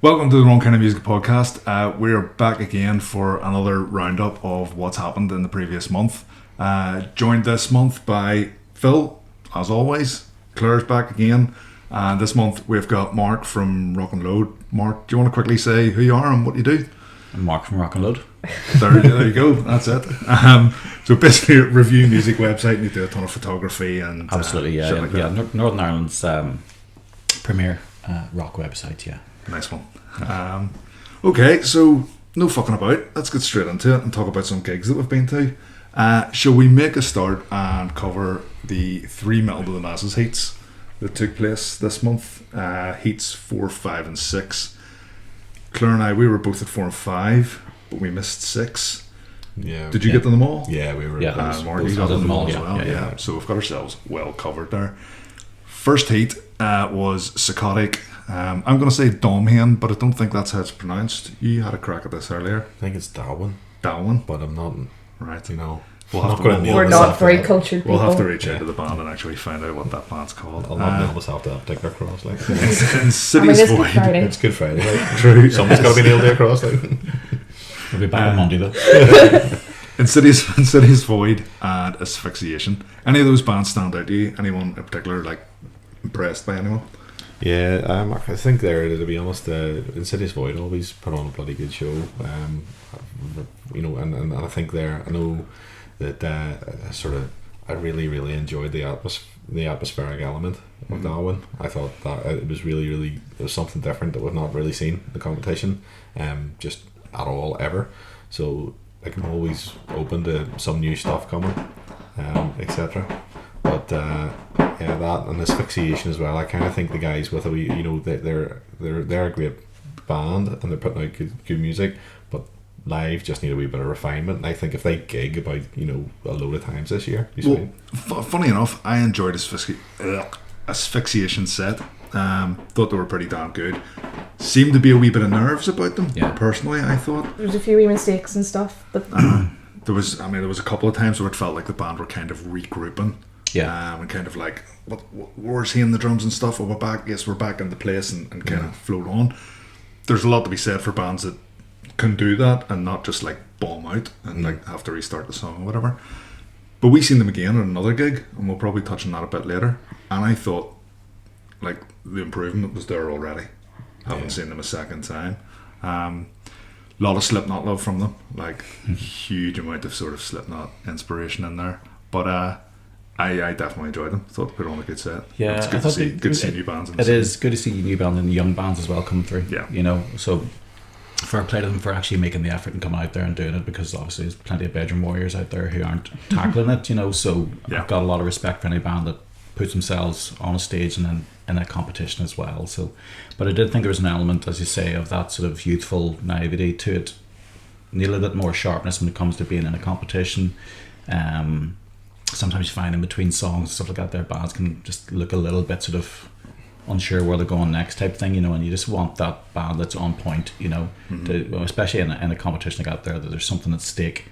Welcome to the Wrong Kind of Music podcast. We're back again for another roundup of what's happened in the previous month. Joined this month by Phil, as always. Claire's back again. And this month we've got Mark from Rock and Load. Mark, do you want to quickly say who you are and what you do? I'm Mark from Rock and Load. There you go. That's it. So basically, a review music website, and you do a ton of photography and absolutely, Northern Ireland's premier rock website. Yeah, nice one. Okay, so no fucking about. Let's get straight into it and talk about some gigs that we've been to. Shall we make a start and cover the 3 Metal to the Masses heats that took place this month? Heats 4, 5 and 6. Claire and I, we were both at 4 and 5, but we missed 6. Yeah. Did you get to them all? Yeah, we were. Mark, you got them all as well. Yeah. So we've got ourselves well covered there. First heat was Psychotic. I'm going to say Domhain, but I don't think that's how it's pronounced. You had a crack at this earlier. I think it's Darwin. Darwin? But I'm not. Right. We're not very cultured people. We'll have to reach out to the band and actually find out what that band's called. I'll not nail myself to that particular cross. Like. In Cities Void. It's Good Friday. Like. True. Someone's got to be nailed to a cross. Like. We'll be back on Monday though. In Cities Void and Asphyxiation. Any of those bands stand out to you? Anyone in particular, like, impressed by anyone? Yeah, I think to be honest, in Cities Void always put on a bloody good show. And I think I know that I really enjoyed the atmospheric element of Darwin. I thought that it was really there was something different that we've not really seen in the competition, just at all ever. So like, I'm always open to some new stuff coming, etc. But that and Asphyxiation as well. I kind of think the guys with they're a great band and they're putting out good music, but live just need a wee bit of refinement. And I think if they gig about a load of times this year, funny enough, I enjoyed Asphyxiation set. Thought they were pretty damn good. Seemed to be a wee bit of nerves about them. Yeah. Personally, I thought there was a few wee mistakes and stuff, but there was a couple of times where it felt like the band were kind of regrouping. Yeah. And kind of like, where's he in the drums and stuff? Oh, we're back. Yes, we're back in the place and kind of float on. There's a lot to be said for bands that can do that and not just like bomb out and like have to restart the song or whatever. But we seen them again at another gig, and we'll probably touch on that a bit later. And I thought like the improvement was there already. Haven't seen them a second time. Lot of Slipknot love from them, like huge amount of sort of Slipknot inspiration in there. But I definitely enjoyed them. Thought they put on a good set. Yeah, it's good to see new bands. It is good to see new bands and young bands as well coming through. Yeah, so fair play to them for actually making the effort and coming out there and doing it, because obviously there's plenty of bedroom warriors out there who aren't tackling it. So I've got a lot of respect for any band that puts themselves on a stage and then in a competition as well. So, but I did think there was an element, as you say, of that sort of youthful naivety to it. Need a little bit more sharpness when it comes to being in a competition. Sometimes you find in between songs and stuff like that, their bands can just look a little bit sort of unsure where they're going next type thing, and you just want that band that's on point, to, especially in a competition like that there's something at stake,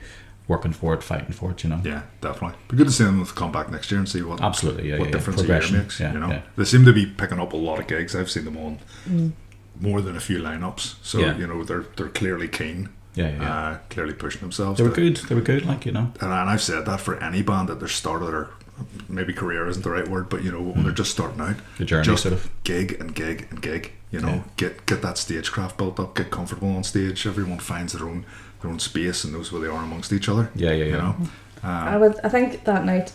working for it, fighting for it, Yeah, definitely. Be good to see them come back next year and see what difference a year makes. They seem to be picking up a lot of gigs. I've seen them on more than a few lineups, so they're clearly keen. Clearly pushing themselves. They were good, And I've said that for any band at their start of their, maybe career isn't the right word, but when they're just starting out, the journey just sort of gig and gig and gig. Get that stagecraft built up, get comfortable on stage. Everyone finds their own space and knows where they are amongst each other. I think that night,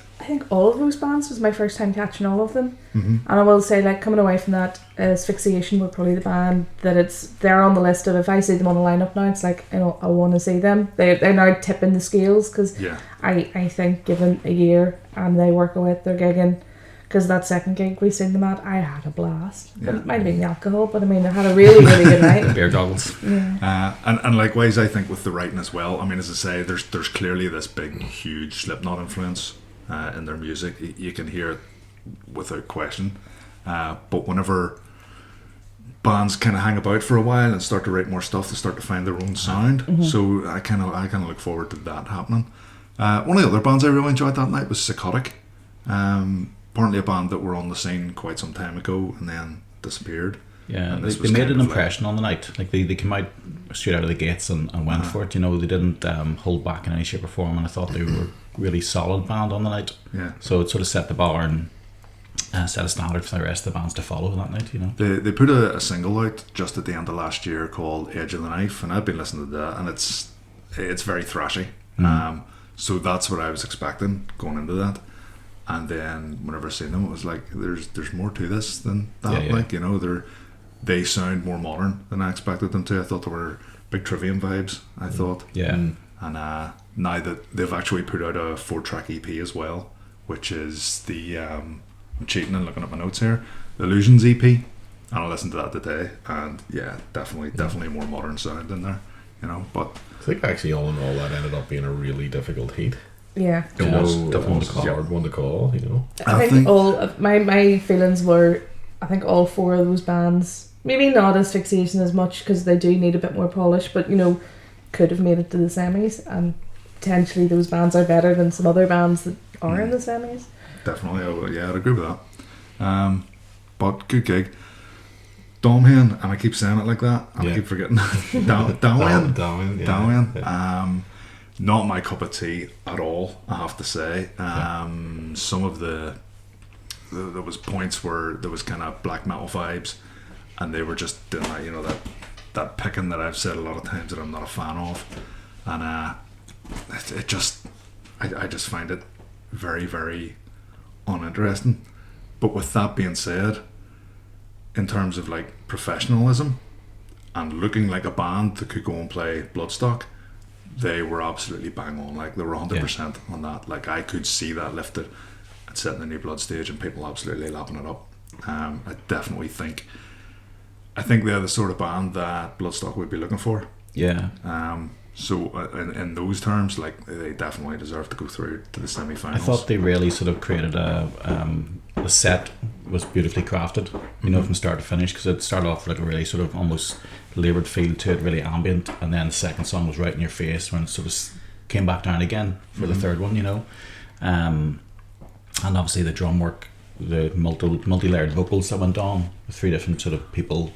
all of those bands was my first time catching all of them, and I will say, like, coming away from that, Asphyxiation were probably the band that they're on the list of, if I see them on a lineup now, it's like, I want to see them. They're now tipping the scales, because I think given a year and they work away at their gigging, because that second gig we seen them at, I had a blast. It might have been the alcohol, but I had a really good night. Beer goggles. Yeah. And likewise, I think with the writing as well. As I say, there's clearly this big, huge Slipknot influence in their music. You can hear it without question. But whenever bands kind of hang about for a while and start to write more stuff, they start to find their own sound. So I kind of look forward to that happening. One of the other bands I really enjoyed that night was Psychotic. Apparently a band that were on the scene quite some time ago and then disappeared. Yeah, And they this was made kind an of impression on the night. Like they came out straight out of the gates and went for it. You know, they didn't hold back in any shape or form, and I thought they were really solid band on the night. Yeah. So it sort of set the bar and set a standard for the rest of the bands to follow that night. You know. They put a single out just at the end of last year called Edge of the Knife, and I've been listening to that, and it's very thrashy. So that's what I was expecting going into that. And then whenever I seen them, it was like there's more to this than that. Like, you know, they sound more modern than I expected them to. I thought they were big Trivium vibes. I thought. Yeah. And now that they've actually put out a 4-track EP as well, which is the I'm cheating and looking at my notes here, the Illusions EP, and I listened to that today, and yeah, definitely more modern sound in there, you know. But I think actually all in all that ended up being a really difficult heat. Yeah. It was It was a hard one to call, you know. I think all of my feelings were, I think all four of those bands, maybe not as Fixation as much because they do need a bit more polish, but you know, could have made it to the semis, and potentially those bands are better than some other bands that are in the semis. Definitely, I'd agree with that. But good gig. Domhen, and I keep saying it like that, and I keep forgetting. Domhen. Not my cup of tea at all, I have to say. Some of there was points where there was kind of black metal vibes, and they were just doing that, you know, that picking that I've said a lot of times that I'm not a fan of, and I just find it very, very uninteresting. But with that being said, in terms of like professionalism and looking like a band that could go and play Bloodstock, they were absolutely bang on. Like they were 100% on that. Like I could see that lifted and setting the New Blood stage and people absolutely lapping it up. I definitely think they're the sort of band that Bloodstock would be looking for. Yeah. So in those terms, like they definitely deserve to go through to the semi-finals. I thought they really sort of created the set was beautifully crafted, you know, from start to finish, because it started off with like a really sort of almost laboured feel to it, really ambient, and then the second song was right in your face when it sort of came back down again for the third one, you know. And obviously the drum work, the multi-layered vocals that went on, with 3 different sort of people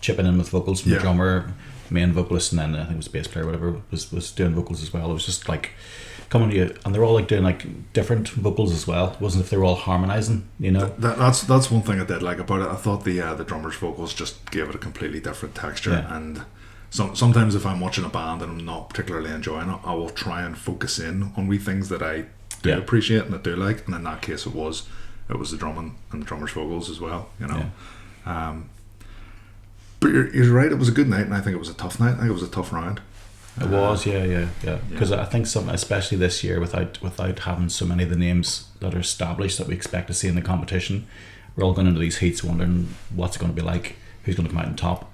chipping in with vocals from the drummer, main vocalist, and then I think it was bass player, whatever, was doing vocals as well. It was just like coming to you, and they're all like doing like different vocals as well. It wasn't if they were all harmonizing, you know. That's one thing I did like about it. I thought the drummer's vocals just gave it a completely different texture. And sometimes if I'm watching a band and I'm not particularly enjoying it, I will try and focus in on wee things that I do appreciate and I do like. And in that case, it was the drumming and the drummer's vocals as well, you know. But you're right, it was a good night, and I think it was a tough night. I think it was a tough round. It was, yeah. Because I think especially this year, without having so many of the names that are established that we expect to see in the competition, we're all going into these heats wondering what's it going to be like, who's going to come out on top.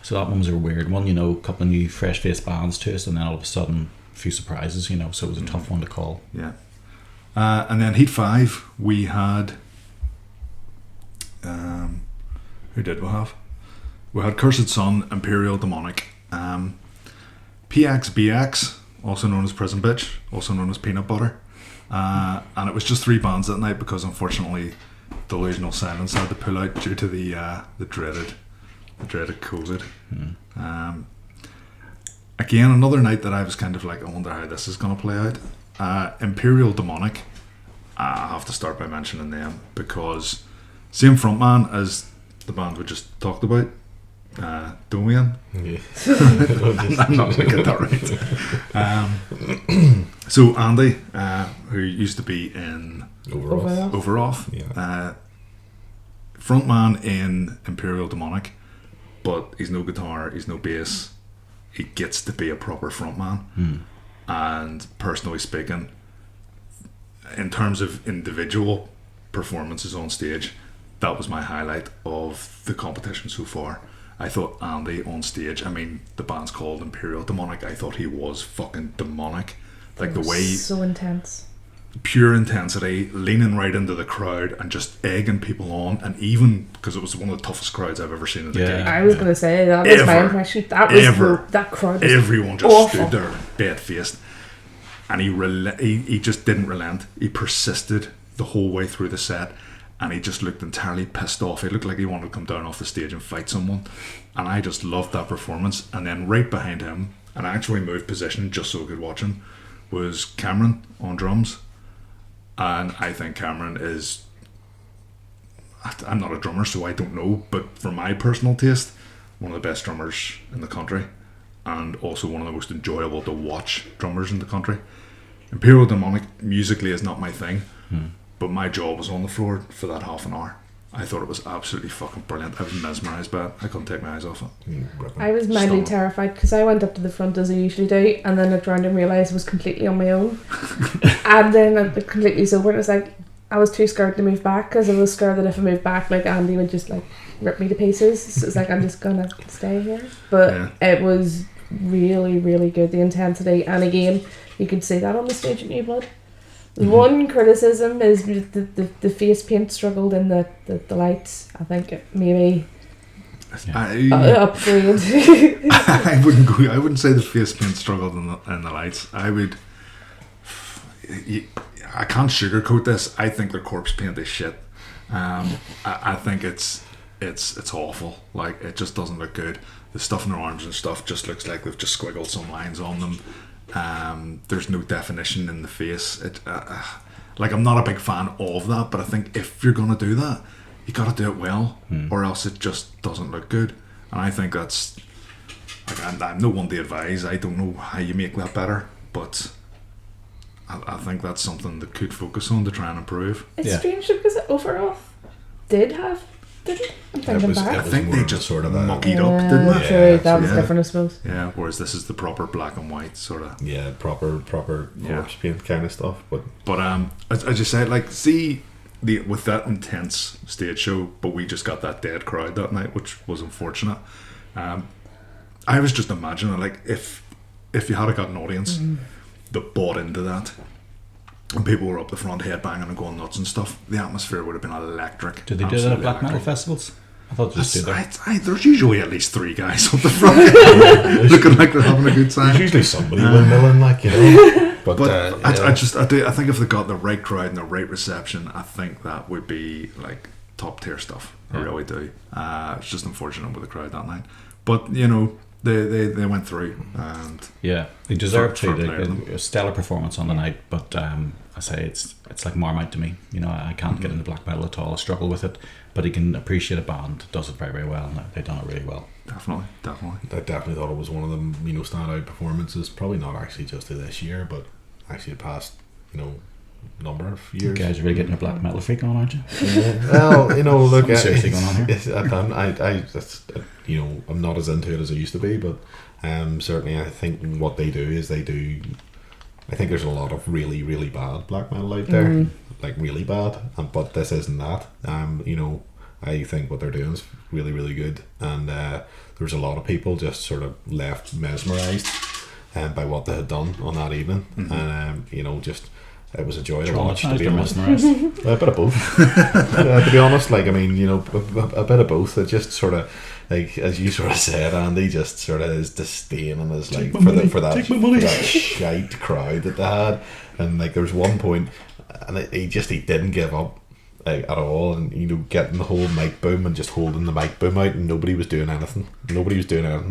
So that one was a weird one, you know, a couple of new fresh-faced bands to us, and then all of a sudden, a few surprises, you know. So it was a tough one to call. Yeah. And then Heat 5, we had... who did we have? We had Cursed Sun, Imperial Demonic, PXBX, also known as Prison Bitch, also known as Peanut Butter, and it was just 3 bands that night because unfortunately Delusional Silence had to pull out due to the dreaded COVID. Again, another night that I was kind of like, I wonder how this is going to play out. Imperial Demonic, I have to start by mentioning them because same frontman as the band we just talked about, Domian. I'm not going to get that right. So Andy, who used to be in Overoff, frontman in Imperial Demonic, but he's no guitar, he's no bass. He gets to be a proper frontman. And personally speaking, in terms of individual performances on stage, that was my highlight of the competition so far. I thought Andy on stage, I mean, the band's called Imperial Demonic, I thought he was fucking demonic. Like the way... So intense. Pure intensity, leaning right into the crowd and just egging people on, and even, because it was one of the toughest crowds I've ever seen in the gig. I was going to say, that was my impression. That was that crowd was everyone just awful. stood there, bed-faced. And he just didn't relent. He persisted the whole way through the set. and he just looked entirely pissed off. He looked like he wanted to come down off the stage and fight someone, and I just loved that performance. And then right behind him, and I actually moved position just so I could watch him, was Cameron on drums. And I think Cameron is, I'm not a drummer so I don't know, but for my personal taste, one of the best drummers in the country, and also one of the most enjoyable to watch drummers in the country. Imperial Demonic musically is not my thing, but my jaw was on the floor for that half an hour. I thought it was absolutely fucking brilliant. I was mesmerised by it. I couldn't take my eyes off it. I was mildly terrified because I went up to the front as I usually do, and then looked around and realised I was completely on my own. And then I was completely sober, and it was like, I was too scared to move back because I was scared that if I moved back, like Andy would just like rip me to pieces. So it's like, I'm just gonna stay here. But it was really, really good, the intensity, and again, you could see that on the stage at New Blood. One criticism is the face paint struggled in the lights. I think it maybe upgrade. I wouldn't say the face paint struggled in the lights. I can't sugarcoat this. I think their corpse paint is shit. I think it's awful. Like, it just doesn't look good. The stuff in their arms and stuff just looks like they've just squiggled some lines on them. There's no definition in the face. Like, I'm not a big fan of that, but I think if you're gonna do that, you gotta do it well, or else it just doesn't look good. And I think that's, like, I'm no one to advise. I don't know how you make that better, but I think that's something that could focus on to try and improve. It's strange because overall didn't I'm thinking back. I think they just sort of muckied up, didn't they? True, that was different, I suppose. Yeah, whereas this is the proper black and white sort of. Yeah, proper corpse paint kind of stuff. But as you say, like, see with that intense stage show, but we just got that dead crowd that night, which was unfortunate. I was just imagining, like, if you had got an audience that bought into that, and people were up the front headbanging and going nuts and stuff, the atmosphere would have been electric. Did they do that at black metal festivals? I thought they just did that. There's usually at least 3 guys up the front looking like they're having a good time. There's usually somebody windmilling, like, you know. But I think if they got the right crowd and the right reception, I think that would be like top tier stuff. I really do. It's just unfortunate with the crowd that night, but you know, they went through, and they deserve to. A stellar performance on the night, but I say it's like Marmite to me. You know, I can't get into black metal at all. I struggle with it, but he can appreciate a band that does it very, very well, and they've done it really well. Definitely. I definitely thought it was one of the, you know, standout performances. Probably not actually just this year, but actually the past, you know, number of years. You guys are really getting a black metal freak on, aren't you? Yeah. Well, you know, look, seriously going on here. You know, I'm not as into it as I used to be, but certainly I think what they do is I think there's a lot of really, really bad black metal out there, like really bad, but this isn't that. You know, I think what they're doing is really, really good, and there's a lot of people just sort of left mesmerised by what they had done on that evening, and you know, just it was a joy to watch. To be honest, a bit of both. To be honest, like, I mean, you know, a bit of both. It just sort of, like, as you sort of said, Andy, just sort of his disdain and his, like, for that shite crowd that they had, and like there was one point, and he didn't give up, like, at all, and you know, getting the whole mic boom and just holding the mic boom out, and nobody was doing anything.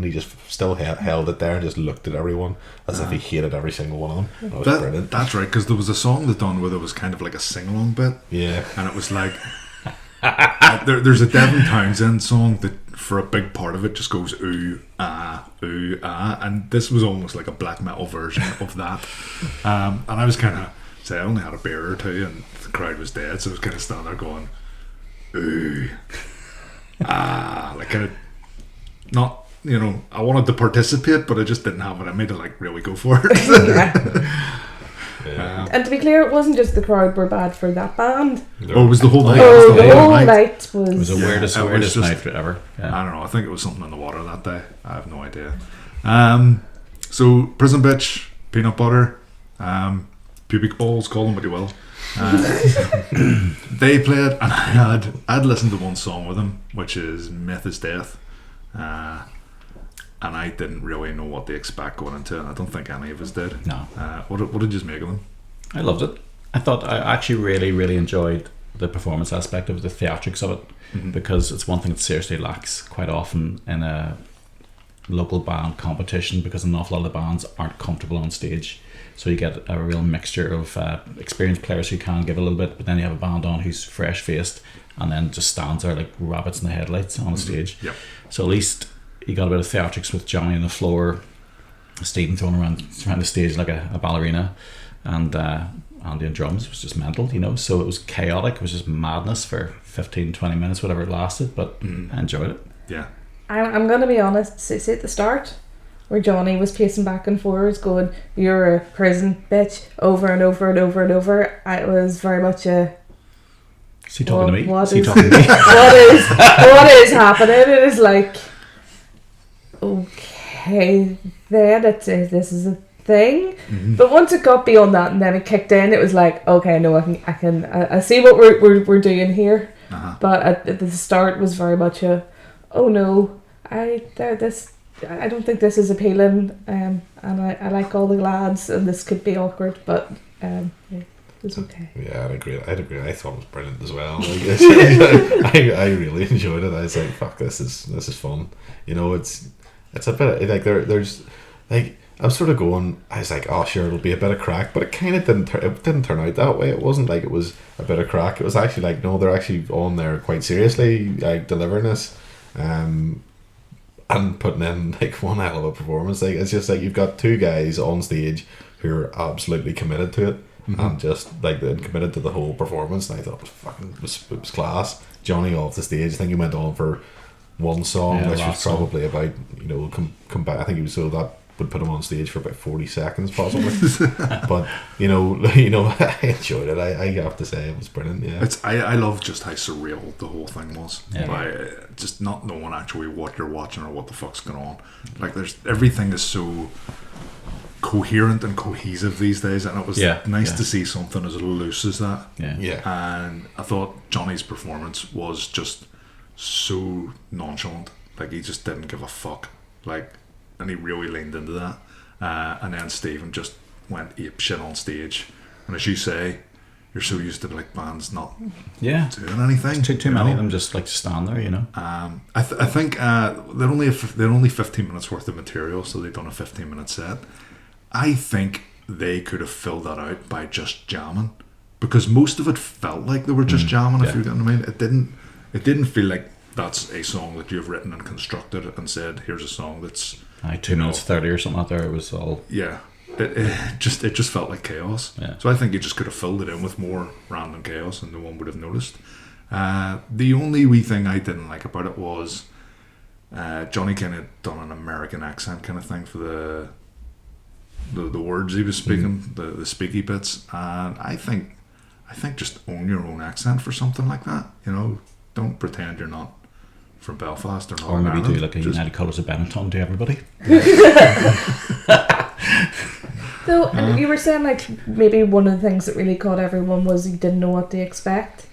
He just still held it there and just looked at everyone as if he hated every single one of them. That was brilliant. That's right, because there was a song that done where there was kind of like a sing-along bit, and it was like there's a Devin Townsend song that for a big part of it just goes ooh ah, and this was almost like a black metal version of that, and I was kind of, say, I only had a beer or two and the crowd was dead, so I was kind of standing there going ooh like, kind of not, you know, I wanted to participate, but I just didn't have it in me to, like, really go for it. And to be clear, it wasn't just the crowd were bad for that band. It was the whole night. The whole night was... It was the weirdest night ever. I don't know, I think it was something in the water that day. I have no idea. So, Prison Bitch, Peanut Butter, Pubic Balls, call them what you will. They played, and I'd listened to one song with them, which is Myth is Death, and I didn't really know what to expect going into it. I don't think any of us did. No. What did you make of them? I loved it. I thought I actually really, really enjoyed the performance aspect of it, the theatrics of it, because it's one thing that seriously lacks quite often in a local band competition, because an awful lot of the bands aren't comfortable on stage. So you get a real mixture of experienced players who can give a little bit, but then you have a band on who's fresh faced and then just stands there like rabbits in the headlights on the stage. Yep. So at least you got a bit of theatrics with Johnny on the floor, Stephen thrown around the stage like a ballerina, and Andy on drums. It was just mental, you know. So it was chaotic. It was just madness for 15-20 minutes, whatever it lasted, but I enjoyed it. Yeah. I'm going to be honest, see at the start where Johnny was pacing back and forwards going, "You're a prison bitch," over and over and over and over, it was very much a... Is he talking to me? What Is he is- talking to me? what is happening? It is like, okay, then this is a thing. But once it got beyond that and then it kicked in, it was like, okay, no, I see what we're doing here. But at the start was very much a, oh no, I don't think this is appealing, and I like all the lads, and this could be awkward, but yeah, it was okay. Yeah, I'd agree. I thought it was brilliant as well. Like, I really enjoyed it. I was like, fuck, this is fun. You know, it's a bit like there's like, I'm sort of going, I was like, oh sure, it'll be a bit of crack, but it kind of didn't turn out that way. It wasn't like it was a bit of crack. It was actually like, no, they're actually on there quite seriously, like delivering this, and putting in like one hell of a performance. Like, it's just like you've got two guys on stage who are absolutely committed to it, and just like they're committed to the whole performance. And I thought it was class. Johnny off the stage, I think he went on for one song, which was probably about, you know, come back. I think he was, so that would put him on stage for about 40 seconds possibly. But you know, I enjoyed it. I have to say it was brilliant. Yeah, I love just how surreal the whole thing was. Yeah. By just not knowing actually what you're watching or what the fuck's going on. Like, everything is so coherent and cohesive these days, and it was nice to see something as loose as that. Yeah. And I thought Johnny's performance was just so nonchalant. Like, he just didn't give a fuck. Like, and he really leaned into that. And then Stephen just went ape shit on stage. And as you say, you're so used to like bands not doing anything. Too many of them just like to stand there, you know. I think they're only 15 minutes worth of material, so they've done a 15-minute set. I think they could have filled that out by just jamming, because most of it felt like they were just jamming. If you get what I mean, it didn't feel like that's a song that you've written and constructed and said, here's a song that's 2 minutes 30 or something like that. It was all it just felt like chaos. Yeah. So I think you just could have filled it in with more random chaos and no one would have noticed. The only wee thing I didn't like about it was Johnny kind of done an American accent kind of thing for the words he was speaking, the speaky bits, and I think just own your own accent for something like that. You know, don't pretend you're not from Belfast or or maybe Ireland. do like a United Colours of Benetton to everybody. So, and you were saying like maybe one of the things that really caught everyone was you didn't know what to expect.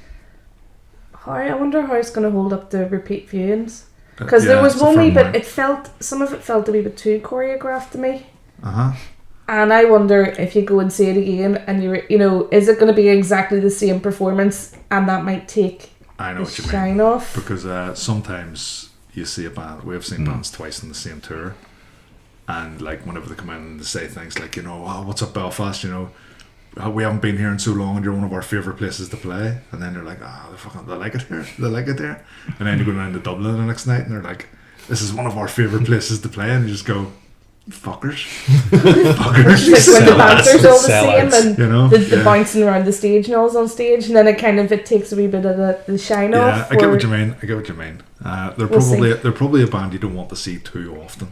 I wonder how it's going to hold up to repeat viewings, because there was one wee bit. Some of it felt a wee bit too choreographed to me. And I wonder if you go and see it again, and is it going to be exactly the same performance, and that might take the shine off? Because sometimes you see a band. We have seen bands twice in the same tour, and like whenever they come in and they say things like, what's up Belfast? We haven't been here in so long, and you're one of our favourite places to play. And then you're like, they like it here. They like it there. And then you go down to Dublin the next night, and they're like, this is one of our favourite places to play, and you just go, fuckers. Fuckers. It's like when the bouncers all the same, and the bouncing around the stage and all's on stage, and then it takes a wee bit of the shine off. Yeah, I get what you mean. They're probably a band you don't want to see too often,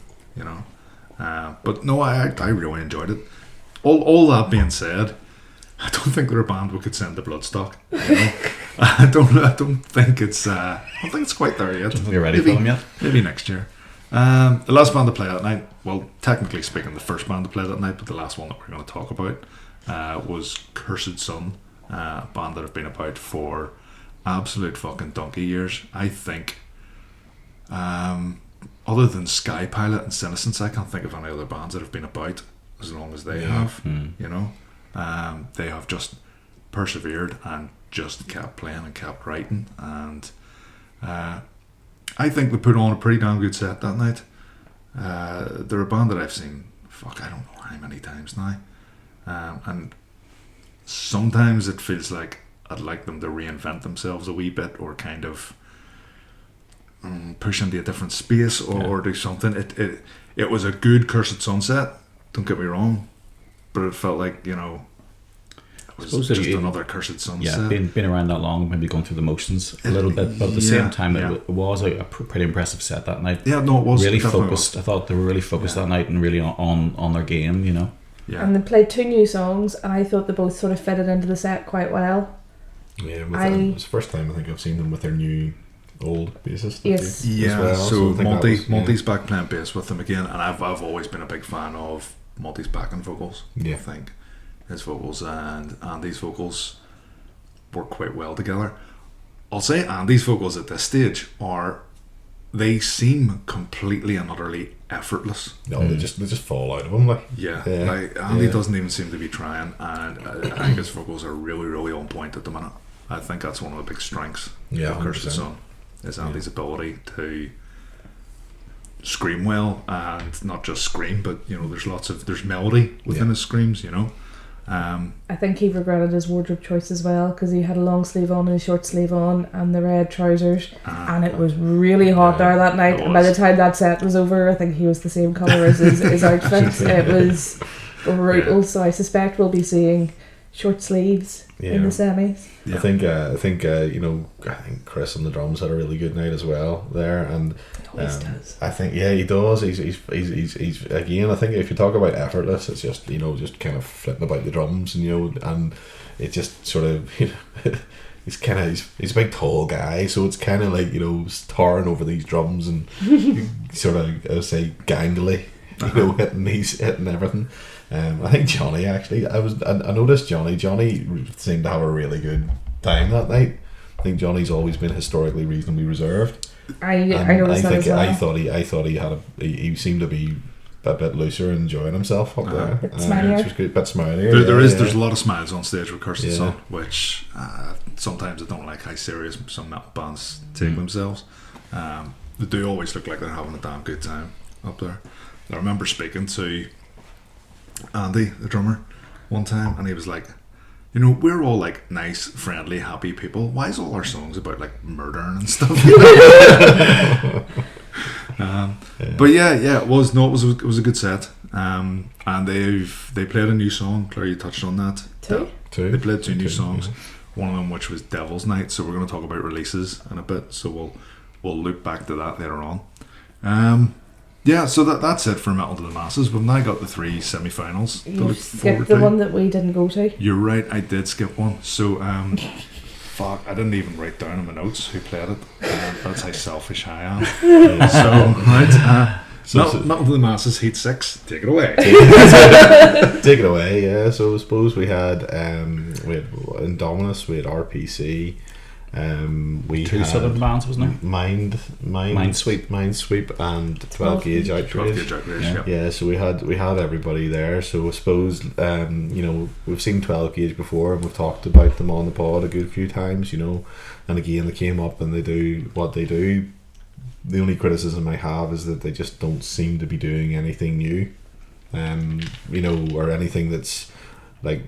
but no, I really enjoyed it. All that being said, I don't think they're a band we could send to Bloodstock. I don't think it's quite there yet. Don't think you're ready for them yet. Maybe next year. The last band to play that night, well, technically speaking, the first band to play that night, but the last one that we're going to talk about was Cursed Sun, a band that have been about for absolute fucking donkey years. I think, other than Sky Pilot and Senescence, I can't think of any other bands that have been about as long as they have. They have just persevered and just kept playing and kept writing, and I think they put on a pretty damn good set that night. They're a band that I've seen, I don't know how many times now, and sometimes it feels like I'd like them to reinvent themselves a wee bit, or kind of push into a different space, or do something. It was a good Cursed Sunset, don't get me wrong, but it felt like, it was just another Cursed Sunset. Yeah, being around that long, maybe going through the motions a little bit, but at the same time, it was a pretty impressive set that night. Yeah, no, it was really focused. I thought they were really focused that night and really on their game, Yeah. And they played 2 new songs, and I thought they both sort of fitted into the set quite well. Yeah, it's the first time I think I've seen them with their new old bassist. Yes. Yeah, well, so I Monty's back playing bass with them again, and I've always been a big fan of Monty's backing vocals. Yeah. I think his vocals and Andy's vocals work quite well together. I'll say Andy's vocals at this stage they seem completely and utterly effortless. No, they just fall out of him, like. Like Andy doesn't even seem to be trying, and I think his vocals are really, really on point at the minute. I think that's one of the big strengths of Cursed Sun, is Andy's ability to scream well, and not just scream, but there's melody within his screams. I think he regretted his wardrobe choice as well, because he had a long sleeve on and a short sleeve on and the red trousers, and it was really hot there that night, and by the time that set was over, I think he was the same colour as his outfit. It was brutal. So I suspect we'll be seeing short sleeves in the semis. I think Chris on the drums had a really good night as well there, and does. I think he does. He's again. I think if you talk about effortless, it's just just kind of flitting about the drums, and it just sort of he's a big tall guy, so it's kind of like towering over these drums and sort of I would say gangly, hitting everything. I think Johnny actually. I noticed Johnny seemed to have a really good time that night. I think Johnny's always been historically reasonably reserved. I noticed that as well. I thought he seemed to be a bit looser and enjoying himself up there. Bit smilier. Which was good. Bit smilier. There's a lot of smiles on stage with Cursed Sun, which sometimes I don't like how serious some metal bands take themselves. They do always look like they're having a damn good time up there. I remember speaking to Andy, the drummer, one time, and he was like, we're all like nice, friendly, happy people. Why is all our songs about like murdering and stuff? But it was a good set. And they played a new song. Claire, you touched on that. Two. They played 2 new songs. One of them, which was Devil's Night. So we're going to talk about releases in a bit. So we'll loop back to that later on. So that's it for Metal to the Masses. We've now got the 3 semi-finals. You skipped the one that we didn't go to. You're right, I did skip one. So, I didn't even write down in my notes who played it. That's how selfish I am. Metal to the Masses, Heat 6. Take it away. Take it away. Yeah. So I suppose we had Indominus, we had RPC. We 2 had southern bands, wasn't there? Minesweep, and 12 Gauge Outrage. Yeah, so we had everybody there. So I suppose we've seen 12 Gauge before, and we've talked about them on the pod a good few times. And again they came up and they do what they do. The only criticism I have is that they just don't seem to be doing anything new, or anything that's like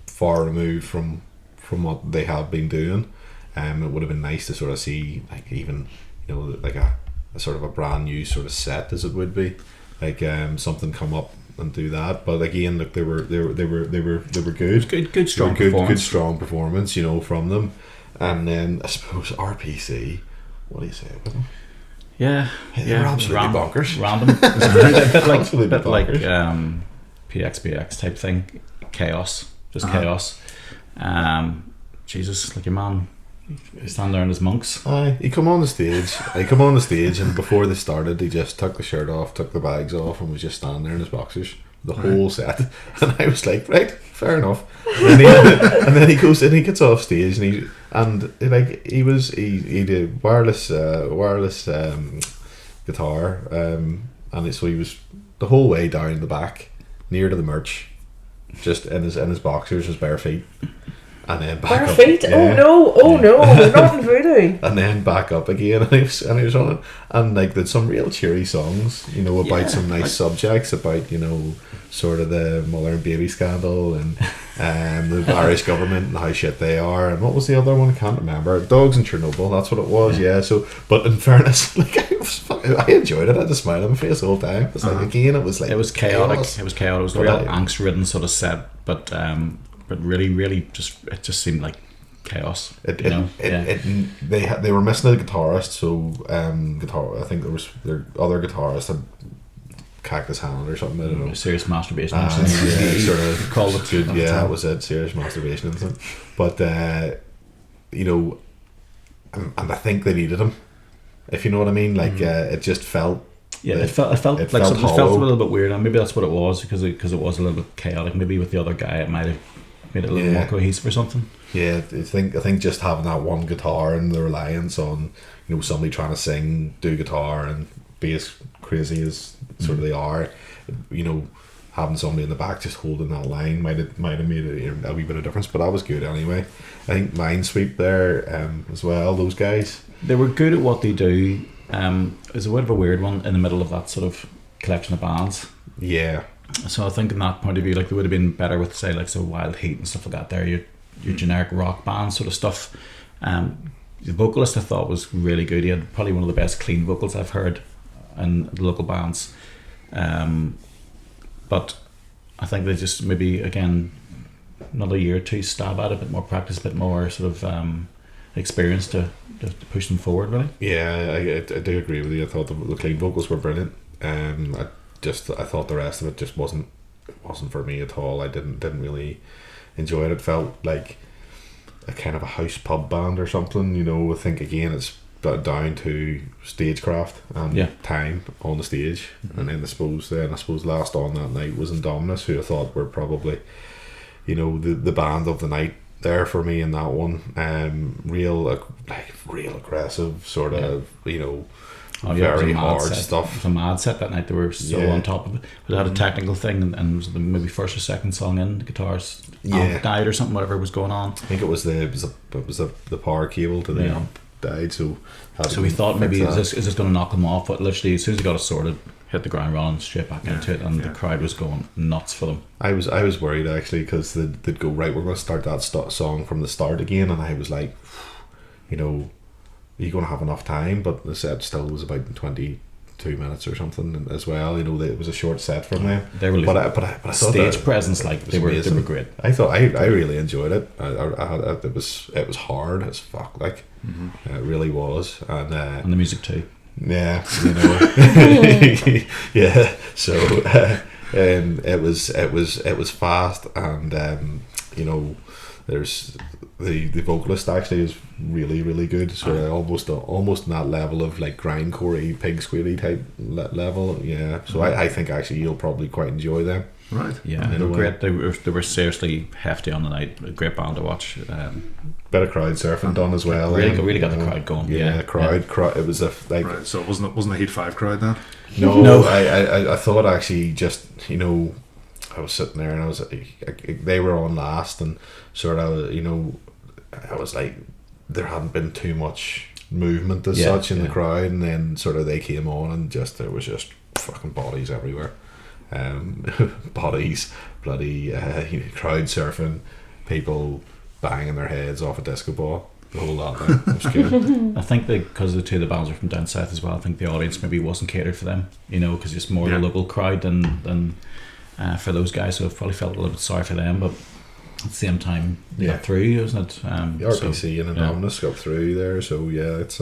far removed from what they have been doing. It would have been nice to sort of see, like, even like a sort of a brand new sort of set, as it would be, like something come up and do that. But again, look, they were good. Good strong performance. Good strong performance, from them. And then I suppose RPC. What do you say about them? Yeah, they're absolutely bonkers. Random, a bit like PXPX type thing. Chaos, just chaos. Jesus, like your man. He stand there in his monks. Aye, he come on the stage, and before they started, he just took the shirt off, took the bags off, and was just standing there in his boxers the whole set. And I was like, right, fair enough. And then he goes in, he gets off stage, and he did wireless guitar, and so he was the whole way down the back, near to the merch, just in his boxers, his bare feet. and then back Bare up. feet? Yeah. Oh no, we're not in voodoo. And then back up again, and he was running, and like there's some real cheery songs, about some nice subjects, about sort of the mother and baby scandal and the Irish government and how shit they are, and what was the other one? I can't remember. Dogs in Chernobyl, that's what it was. Yeah. So, but in fairness, like I enjoyed it. I had a smile on my face the whole time. It's like again, it was chaotic. chaos. It was chaotic. It was a real angst-ridden sort of set, but really, really, it just seemed like chaos. They were missing a guitarist, so I think there was their other guitarist had cactus hand or something. I don't know. Serious masturbation. Sort of called it. Good, yeah, that was it. Serious masturbation incident. But and I think they needed him. If you know what I mean, like it just felt. Yeah, it felt like it felt a little bit weird, and maybe that's what it was because it was a little bit chaotic. Maybe with the other guy, it might have made it a little more cohesive or something. Yeah, I think just having that one guitar and the reliance on somebody trying to sing, do guitar, and be as crazy as sort of they are, having somebody in the back just holding that line might have made a wee bit of difference. But that was good anyway. I think Minesweep there as well. Those guys, they were good at what they do. It's a bit of a weird one in the middle of that sort of collection of bands. Yeah. So I think in that point of view, like they would have been better with say like Wild Heat and stuff like that. There, your generic rock band sort of stuff. The vocalist I thought was really good. He had probably one of the best clean vocals I've heard in the local bands. But I think they just maybe again another year or two stab at it, a bit more practice, a bit more sort of experience to push them forward, really. Yeah, I do agree with you. I thought the clean vocals were brilliant. I thought the rest of it just wasn't for me at all. I didn't really enjoy it. It felt like a kind of a house pub band or something. I think again it's down to stagecraft and time on the stage. And then I suppose last on that night was Indominus, who I thought were probably the band of the night there for me in that one. Real aggressive sort of very hard stuff. It was a mad set that night. They were so on top of it. But it had a technical thing, and it was the maybe first or second song in, the guitars died or something, whatever was going on. I think it was the power cable to the amp died. So we thought maybe is this going to knock them off? But literally, as soon as they got it sorted, hit the ground running straight back into it, and the crowd was going nuts for them. I was worried actually because they'd go, right, we're going to start that song from the start again, and I was like, are you going to have enough time? But the set still was about 22 minutes or something as well. It was a short set from them. They were but I thought stage presence, like they were great. I thought I really enjoyed it. It was hard as fuck, like it really was, and the music too. Yeah, yeah. So it was fast, and there's the vocalist actually is really, really good. So almost in that level of like grindcore-y, pig squealy type level. Yeah. So I think actually you'll probably quite enjoy them. Right. Yeah, they were great. They were seriously hefty on the night. A great band to watch. Bit of crowd surfing done as well. Really got the crowd going. Yeah, crowd. It was right. So it wasn't a Heat 5 crowd then? No. I thought actually just I was sitting there and I was they were on last and sort of I was like there hadn't been too much movement as such in the crowd, and then sort of they came on and just there was just fucking bodies everywhere. Bodies, bloody crowd surfing, people banging their heads off a disco ball, the whole lot. It was good. I think because the two of the bands are from down south as well, I think the audience maybe wasn't catered for them, because it's more the local crowd than for those guys, so I've probably felt a little bit sorry for them, but at the same time they got through, isn't it? The RPC and Anonymous got through there, so yeah, it's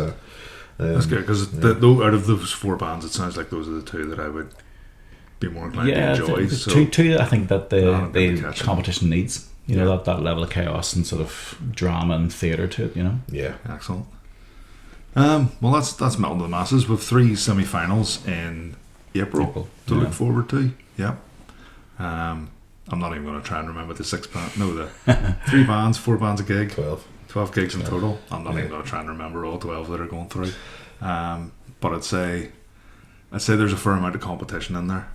that's good, because out of those four bands it sounds like those are the two that I would be more inclined to enjoy. Two I think that the competition needs, that level of chaos and sort of drama and theatre to it, Yeah, excellent. Well, that's Melting to the Masses with 3 semi-finals in April to look forward to. Yeah. I'm not even going to try and remember the 3 bands, 4 bands a gig, 12 gigs in total. I'm not even going to try and remember all 12 that are going through. But I'd say there's a fair amount of competition in there.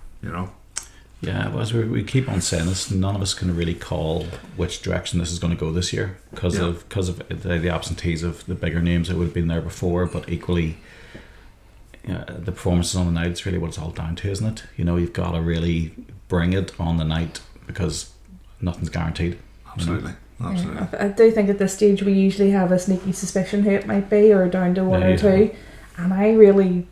Yeah, well, as we keep on saying this, none of us can really call which direction this is going to go this year because of the absentees of the bigger names that would have been there before. But equally, the performances on the night, it's really what it's all down to, isn't it? You've got to really bring it on the night because nothing's guaranteed. Absolutely. Absolutely. Yeah, I do think at this stage we usually have a sneaky suspicion who it might be, or down to one or two, and I really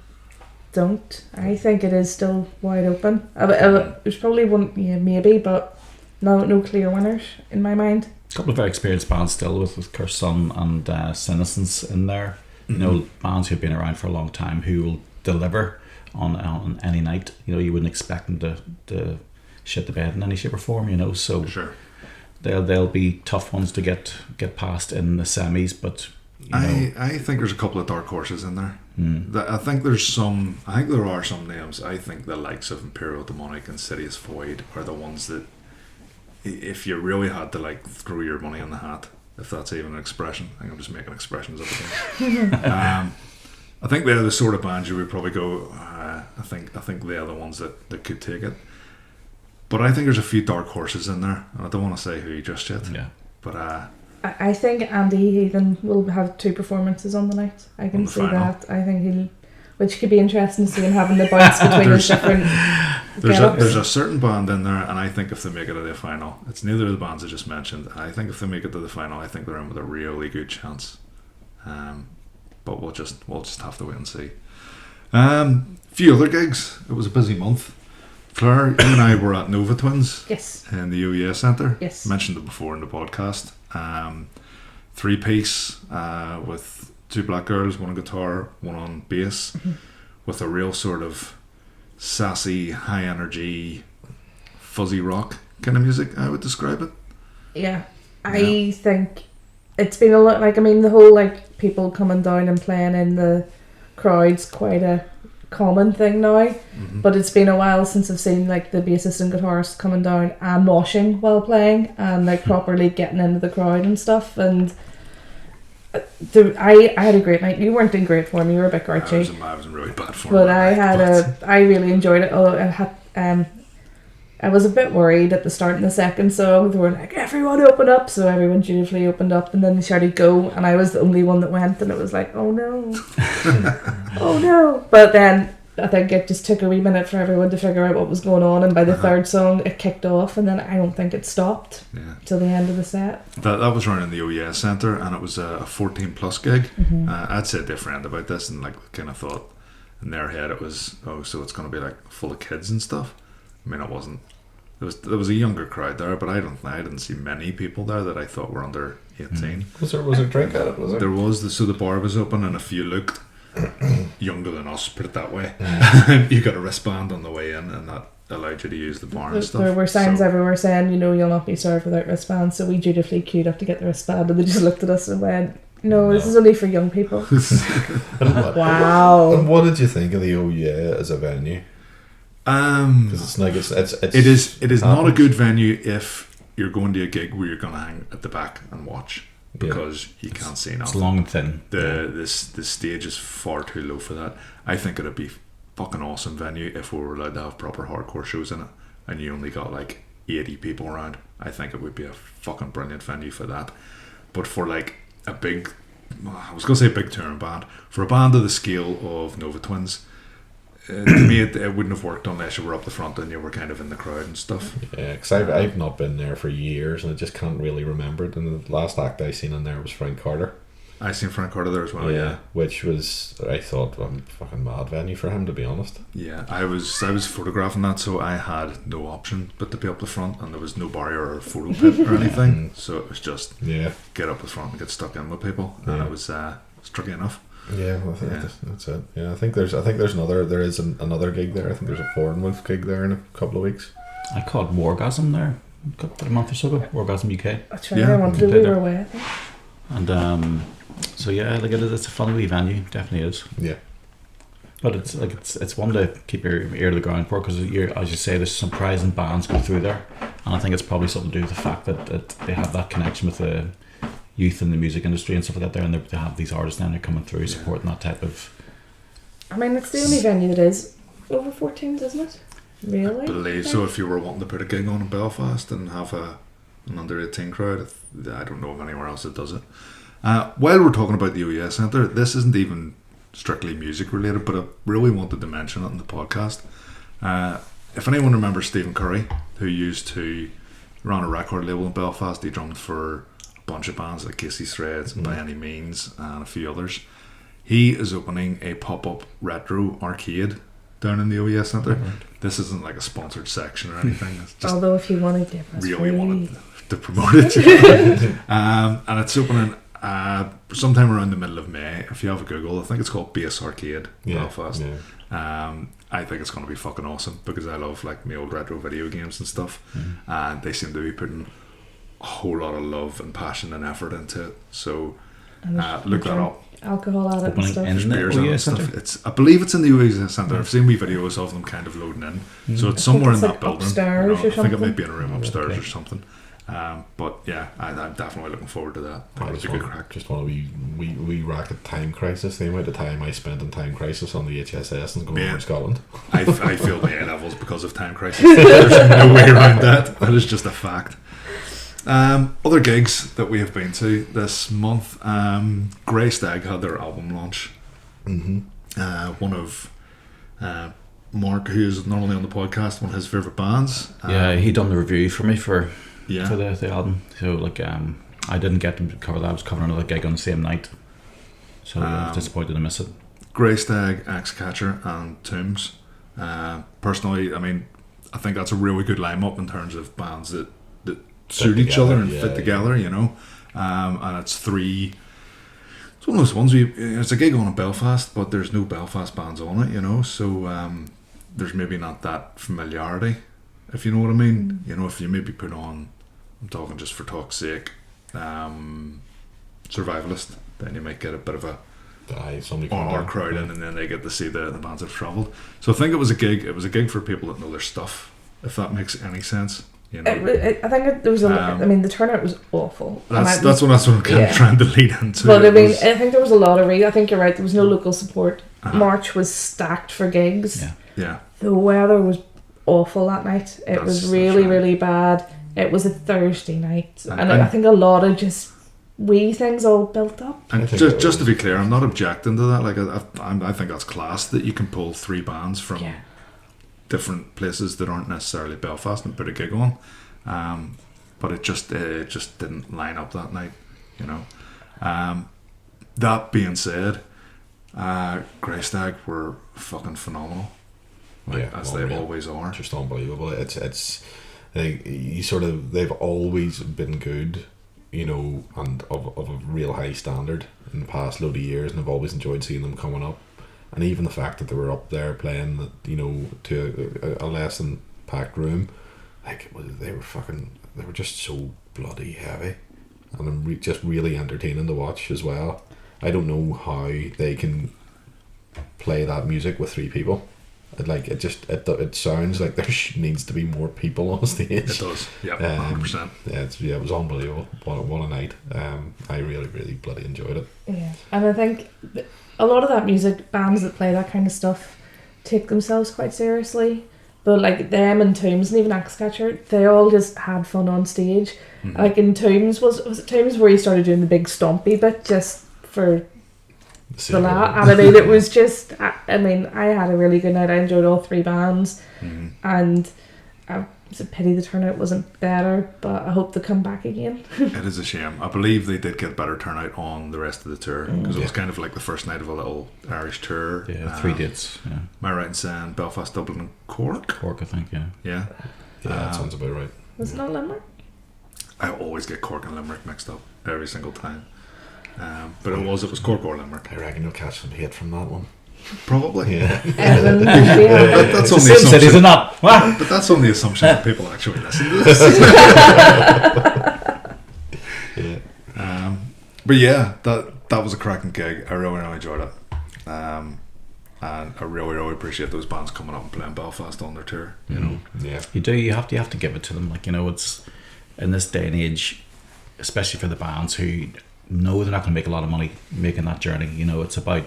don't. I think it is still wide open. There's probably one, maybe, but no clear winners in my mind. A couple of very experienced bands still with Curson and Senescence in there. Bands who've been around for a long time who will deliver on any night. You wouldn't expect them to shit the bed in any shape or form. So sure. They'll be tough ones to get past in the semis, but I think there's a couple of dark horses in there. I think there are some names. I think the likes of Imperial Demonic and Sidious Void are the ones that, if you really had to throw your money in the hat, if that's even an expression, I think I'm just making expressions up again. I think they're the sort of bands you would probably go. I think they're the ones that could take it. But I think there's a few dark horses in there, and I don't want to say who just yet. Yeah. But I think Andy Heathen will have 2 performances on the night. I can see that. I think which could be interesting to see him having the bounce between his different there's a certain band in there, and I think if they make it to the final, it's neither of the bands I just mentioned. I think if they make it to the final, I think they're in with a really good chance. But we'll just have to wait and see. Few other gigs. It was a busy month. Claire, you and I were at Nova Twins. Yes. In the UEA Centre. Yes. Mentioned it before in the podcast. 3-piece with 2 black girls, 1 on guitar, 1 on bass, with a real sort of sassy, high energy, fuzzy rock kind of music, I would describe it. Yeah. I think it's been a lot, the whole people coming down and playing in the crowd's quite a common thing now, but it's been a while since I've seen the bassist and guitarist coming down and moshing while playing and properly getting into the crowd and stuff. And I had a great night. You weren't in great form, you were a bit grouchy. I was in really bad form, but I really enjoyed it. I was a bit worried at the start in the second song. They were like, everyone open up, so everyone dutifully opened up, and then they shouted go, and I was the only one that went, and it was like, oh no. Oh no. But then I think it just took a wee minute for everyone to figure out what was going on, and by the third song it kicked off, and then I don't think it stopped till the end of the set. That was running the OES Centre, and it was a 14 plus gig. I'd said to a friend about this, and kind of thought in their head it was, so it's going to be full of kids and stuff. I mean, it wasn't. There was a younger crowd there, but I didn't see many people there that I thought were under 18. Was there a drink at it? Was there? There was. So the bar was open, and if you looked younger than us, put it that way, you got a wristband on the way in, and that allowed you to use the bar and stuff. There were signs everywhere saying, you'll not be served without wristbands. So we dutifully queued up to get the wristband, and they just looked at us and went, "No, this is only for young people." Wow. And what did you think of the OUA as a venue? Because it is not a good venue if you're going to a gig where you're going to hang at the back and watch, because you can't see nothing. It's long and thin. The stage is far too low for that. I think it'd be fucking awesome venue if we were allowed to have proper hardcore shows in it, and you only got 80 people around. I think it would be a fucking brilliant venue for that. But for a big, I was going to say big touring band, for a band of the scale of Nova Twins, to me it wouldn't have worked unless you were up the front and you were kind of in the crowd and stuff. Yeah, because I've not been there for years, and I just can't really remember it. And the last act I seen in there was Frank Carter. I seen Frank Carter there as well. Yeah, which was, I thought, a fucking mad venue for him, to be honest. Yeah, I was photographing that, so I had no option but to be up the front, and there was no barrier or photo pit or anything, so it was just get up the front and get stuck in with people, and it was tricky enough. Yeah, well, I think that's it. Yeah, I think there is another gig there. I think there's a Foreign Wolf gig there in a couple of weeks. I caught Wargasm there a month or so ago. Wargasm UK. That's right. I wanted to we were away, I think. And so it's a fun wee venue. Definitely is. Yeah. But it's one to keep your ear to the ground for, because as you say, there's some surprising bands go through there, and I think it's probably something to do with the fact that they have that connection with the youth in the music industry and stuff like that there, and they have these artists down there coming through supporting that type of. I mean, it's the only venue that is over 14s, isn't it? Really? I believe so. If you were wanting to put a gig on in Belfast and have an under 18 crowd, I don't know of anywhere else that does it. While we're talking about the OES Centre, this isn't even strictly music related, but I really wanted to mention it in the podcast. If anyone remembers Stephen Curry, who used to run a record label in Belfast, he drummed for a bunch of bands like Casey's Threads and By Any Means and a few others. He is opening a pop-up retro arcade down in the OES Centre. This isn't like a sponsored section or anything. It's just Although if you wanted to, really wanted to promote it. And it's opening sometime around the middle of May. If you have a Google, I think it's called Bass Arcade Belfast. I think it's going to be fucking awesome because I love like my old retro video games and stuff, and they seem to be putting a whole lot of love and passion and effort into it. So look that up. Alcohol at it and stuff. In the Beers OES and Centre? stuff. I believe it's in the OES Centre. I've seen wee videos of them kind of loading in. So it's somewhere in it's that like building. upstairs or I think it something. might be in a room upstairs or something. But yeah, I'm definitely looking forward to that. I It's a good crack. just want to we rack at Time Crisis. The amount of time I spent in Time Crisis on the HSS and going over to Scotland. I failed the A levels because of Time Crisis. There's no way around that. That is just a fact. Other gigs that we have been to this month, Grey Stag had their album launch. One of Mark, who's normally on the podcast, one of his favourite bands. He done the review for me for Yeah. for the album. So like I didn't get to cover that. I was covering another gig on the same night, so I was disappointed to miss it. Grey Stag, Axe Catcher, and Tombs. Personally, I mean, I think that's a really good lineup in terms of bands that suit each other and fit together, you know. And it's three. It's one of those ones it's a gig on in Belfast, but there's no Belfast bands on it, you know. So there's maybe not that familiarity, if you know what I mean. You know, if you maybe put on, I'm talking just for talk's sake, Survivalist, then you might get a bit of a our crowd in, and then they get to see the bands that have travelled. So I think it was a gig. It was a gig for people that know their stuff, if that makes any sense. You know, I think there was I mean, the turnout was awful. That's what I'm kind of trying to lead into. But I mean, I think there was a lot of I think you're right. There was no local support. March was stacked for gigs. Yeah. The weather was awful that night. It was really bad. It was a Thursday night, and I think a lot of just wee things all built up. And just to be clear, I'm not objecting to that. Like I think that's class that you can pull three bands from different places that aren't necessarily Belfast and put a gig on. But it just didn't line up that night, you know. That being said, Grey Stag were fucking phenomenal, as they always are. Just unbelievable. It's they've always been good, you know, and of a real high standard in the past load of years, and I've always enjoyed seeing them coming up. And even the fact that they were up there playing, you know, to a less than packed room, like they were just so bloody heavy, and just really entertaining to watch as well. I don't know how they can play that music with three people. It sounds like there needs to be more people on stage. It does, 100%. It was unbelievable. What a night. I really, really bloody enjoyed it. Yeah, and I think a lot of that music, bands that play that kind of stuff, take themselves quite seriously. But like them and Tombs and even Axe Catcher, they all just had fun on stage. Like in Tombs, was it Tombs where you started doing the big stompy bit just for the laugh? And I mean, it was just, I mean, I had a really good night. I enjoyed all three bands, and it's a pity the turnout wasn't better, but I hope they come back again. It is a shame. I believe they did get better turnout on the rest of the tour, because it was kind of like the first night of a little Irish tour. Yeah, 3 dates. Yeah. Am I right in saying Belfast, Dublin and Cork? Cork, I think, yeah. Yeah. That sounds about right. Was it not Limerick? I always get Cork and Limerick mixed up every single time. But it was Cork or Limerick. I reckon you'll catch some hate from that one. Probably. Yeah. That's on the Same cities assumption. or not? What? But that's on the assumption that people actually listen to this. But yeah, that was a cracking gig. I really enjoyed it. And I really appreciate those bands coming up and playing Belfast on their tour. You know. Yeah. You have to give it to them. Like, you know, it's in this day and age, especially for the bands who know they're not going to make a lot of money making that journey. You know, it's about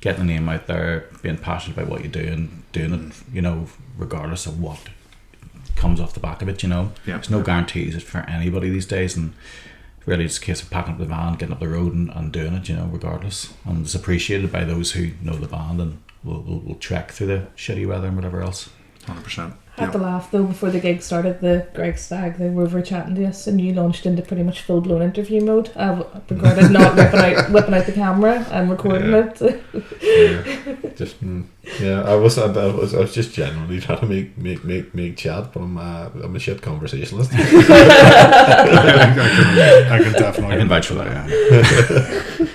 getting the name out there, being passionate about what you do and doing it, you know, regardless of what comes off the back of it, you know. There's no guarantees for anybody these days, and really it's a case of packing up the van, getting up the road and doing it, you know, regardless. And it's appreciated by those who know the band and will trek through the shitty weather and whatever else. 100%. I had to laugh though before the gig started. The Greg Stagg, they were over chatting to us, and you launched into pretty much full blown interview mode. I regarded not whipping out the camera and recording it. I was just genuinely trying to make chat, but I'm a shit conversationalist. I can definitely. I can vouch for that. Yeah.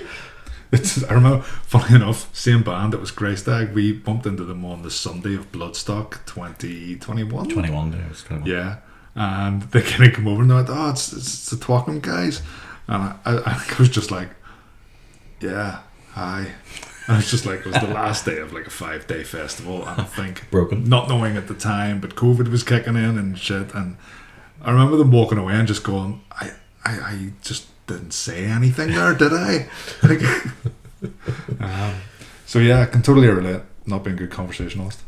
I remember, funny enough, same band, it was Greystag. We bumped into them on the Sunday of Bloodstock 2021. 21 days. Yeah, and they kind of come over and they're like, "Oh, it's the TWKOM guys," and I was just like, "Yeah, hi." And it's just like, it was the last day of like a 5-day festival, and I think broken, not knowing at the time, but COVID was kicking in and shit, and I remember them walking away and just going, I just didn't say anything there, did I? Like, so yeah, I can totally relate not being a good conversationalist,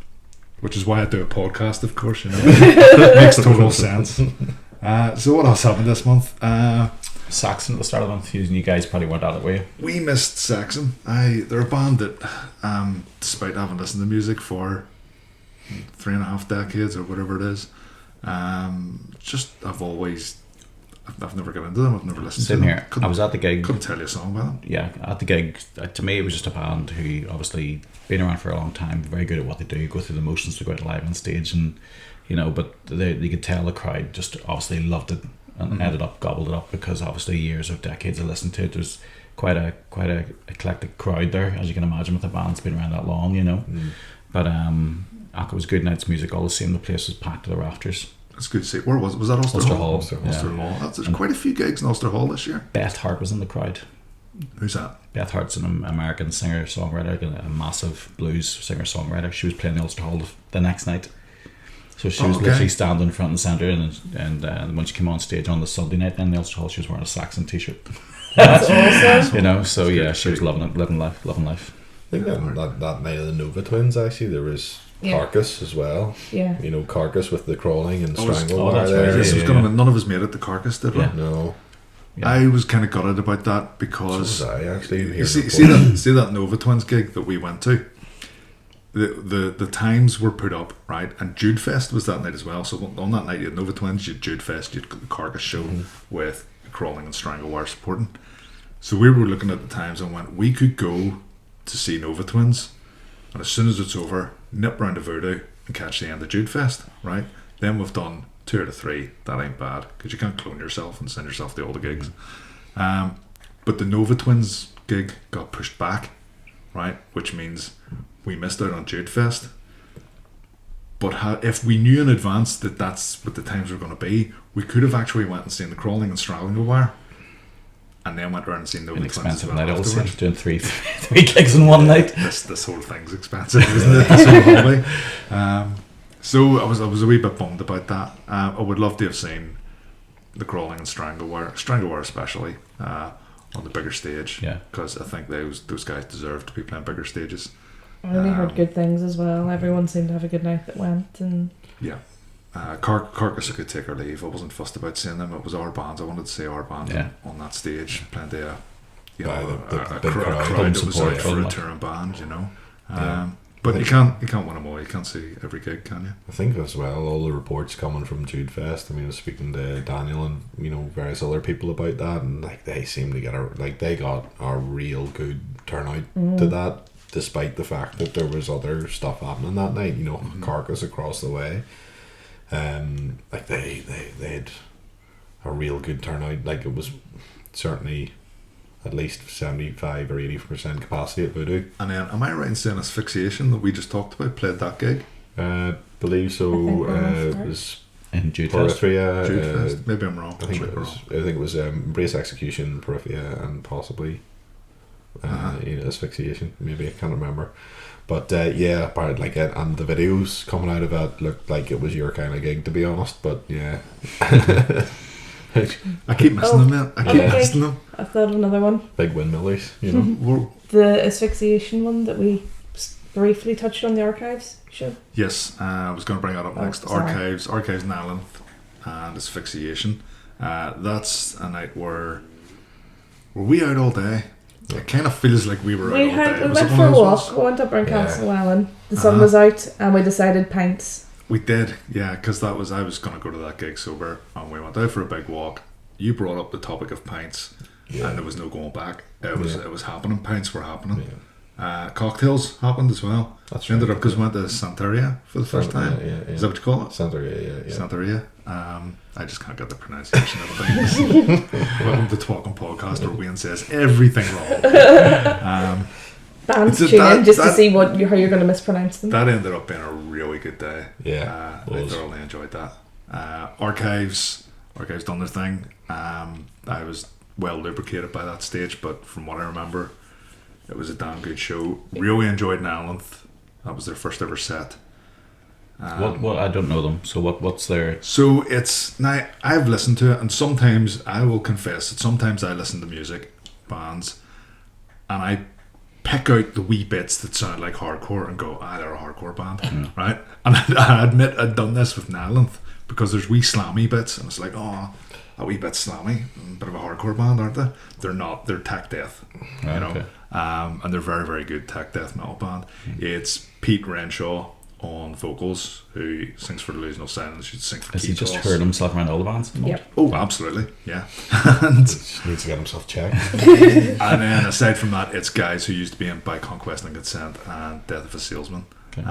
which is why I do a podcast, of course, you know. It makes total sense. So what else happened this month? Saxon at the start of the month. You guys probably weren't out of the way. We missed Saxon. They're a band that, despite having listened to music for 3.5 decades or whatever it is, I've never got into them. I've never listened to them. Here. I was at the gig. Couldn't tell you a song about them. Yeah, at the gig, to me, it was just a band who obviously been around for a long time, very good at what they do, go through the motions to go out live on stage, and you know, but you could tell the crowd just obviously loved it and ended up gobbled it up because obviously years or decades of listening to it. There's quite a eclectic crowd there, as you can imagine, with a band that's been around that long, you know. But it was good night's music all the same. The place was packed to the rafters. It's good to see. Where was that? Ulster Hall. Ulster Hall. There's quite a few gigs in Ulster Hall this year. Beth Hart was in the crowd. Who's that? Beth Hart's an American singer-songwriter, a massive blues singer-songwriter. She was playing the Ulster Hall the next night. So she was literally standing front and centre, and when she came on stage on the Sunday night in the Ulster Hall, she was wearing a Saxon t-shirt. That's awesome. You know, so yeah, she was loving it, living life. I think that night of the Nova Twins, actually, there was Carcass as well. Yeah. You know, Carcass with the crawling and strangle. None of us made it to Carcass, did we? Yeah. No. Yeah. I was kind of gutted about that because so was I, actually. You see that Nova Twins gig that we went to. The times were put up, right, and Jude Fest was that night as well. So on that night you had Nova Twins, you had Jude Fest, you had the Carcass show with Crawling and Stranglewire supporting. So we were looking at the times and went, we could go to see Nova Twins, and as soon as it's over, nip round to Voodoo and catch the end of Jude Fest, right? Then we've done 2 out of 3. That ain't bad, because you can't clone yourself and send yourself to all the gigs. But the Nova Twins gig got pushed back, right, which means we missed out on Jude Fest. But if we knew in advance that that's what the times were going to be, we could have actually went and seen the Crawling and Stranglewire, and then went around and seen Nova Twins. Expensive night, also doing three gigs in one night. This whole thing's expensive, isn't it? This whole hobby. So I was a wee bit bummed about that. I would love to have seen the Crawling and Stranglewire especially on the bigger stage. Yeah, because I think those guys deserve to be playing bigger stages. I only heard good things as well. Everyone seemed to have a good night that went, and yeah. Carcass I could take or leave. I wasn't fussed about seeing them. It was our bands. I wanted to see our band on that stage. Plenty of a crowd that was out for a touring band, you know. But you can't win them all. You can't see every gig, can you? I think as well, all the reports coming from Jude Fest. I mean, I was speaking to Daniel and various other people about that, and like they seem to get they got a real good turnout to that, despite the fact that there was other stuff happening that night. You know, Carcass across the way. Like they had a real good turnout. Like it was certainly at least 75 or 80% capacity at Voodoo. And then, am I right in saying Asphyxiation that we just talked about played that gig? Believe so. It was in Jude Fest. Maybe I'm wrong. I think it was Embrace Execution, Periphia, and possibly Asphyxiation. Maybe I can't remember. But yeah, part like it, and the videos coming out of it looked like it was your kind of gig, to be honest. But yeah, I keep missing them, man. I keep okay. missing them. I thought of another one. Big windmillers, you know. We're- The asphyxiation one that we briefly touched on the archives show. Yes, I was going to bring that up next. sorry. Archives in Ireland and asphyxiation. That's a night where were we out all day? It kind of feels like we were out all day. We Was went it for one a of those walk. ones? We went up around Yeah. Castle Allen. The sun was out, and we decided pints. We did, yeah, because I was going to go to that gig sober, and we went out for a big walk. You brought up the topic of pints, Yeah. and there was no going back. It was Yeah. it was happening. Pints were happening. Yeah. Cocktails happened as well. That's Ended right. up because we went to Santeria for the first time. Yeah, yeah. Is that what you call it? Center, yeah. Santeria. I just can't get the pronunciation of things. Welcome to TWKOM podcast, where Wayne says everything wrong. Bands It's a- tune in that- just to that- see how you're going to mispronounce them. That ended up being a really good day. Yeah, it I was. thoroughly enjoyed that. Archives done their thing. I was well lubricated by that stage, but from what I remember, it was a damn good show. Really enjoyed Nylonth. That was their first ever set. What I don't know them. So what's their? So it's now I've listened to it, and sometimes I will confess that sometimes I listen to music bands, and I pick out the wee bits that sound like hardcore and go, they're a hardcore band, right? And I admit I'd done this with Nylonth because there's wee slammy bits, and it's like, a wee bit slammy, bit of a hardcore band, aren't they? They're not. They're tech death, you know, Okay. and they're very, very good tech death metal band. It's Pete Renshaw on vocals, who sings for Delusional Silence. She sings for Has he Key just Toss. heard himself around all the bands? Yep. Oh, absolutely, yeah. and Just needs to get himself checked. then aside from that, it's guys who used to be in By Conquest and Consent and Death of a Salesman. Okay.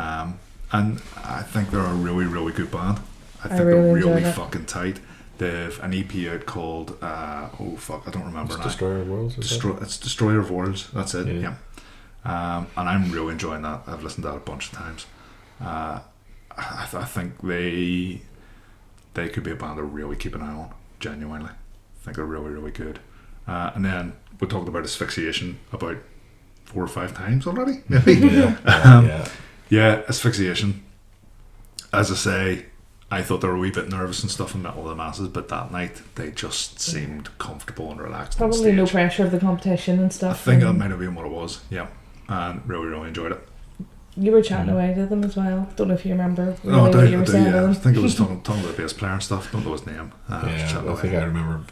And I think they're a really, really good band. I think really they're really enjoyed it. fucking tight. They've an EP out called I don't remember now. Destroyer of Worlds. Is it? It's Destroyer of Worlds. That's it. Yeah. Yeah. And I'm really enjoying that. I've listened to that a bunch of times. I think they could be a band to really keep an eye on. Genuinely, I think they're really, really good. And then we talked about asphyxiation about 4 or 5 times already. Maybe. Yeah. Yeah, asphyxiation. As I say, I thought they were a wee bit nervous and stuff in Metal of the Masses, but that night they just seemed comfortable and relaxed on Probably stage. no pressure of the competition and I stuff. think that and might have been what it was. Yeah, and really, really enjoyed it. you were chatting away to them as well. Don't know if you remember really No, I what you were do, saying to yeah. I them. think it was talking about the bass player and stuff. Don't know his name. Just Yeah, chatting I think away. I remember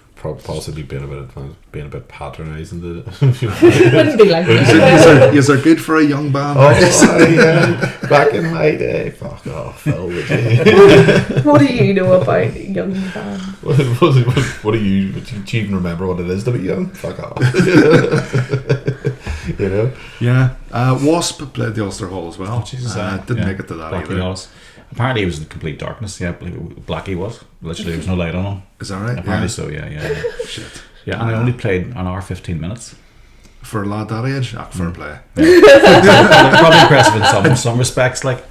possibly being a bit patronising. It wouldn't be like that. Is are good for a young band. yeah. Back in my day. Fuck off, Phil. Would you? What do you know about young band? What do you even remember what it is to be young? Fuck off. You know? Yeah, Wasp played the Ulster Hall as well. Oh, Jesus, Didn't yeah. make it to that Blackie either. Lawless. Apparently, he was in complete darkness. Yeah, Blackie was. Literally, there was no light on him. Is that right? Apparently Yeah. so. Yeah. Shit. Yeah, and I only played an hour 15 minutes. For a lad that age, fair play. Probably impressive in some respects. Like,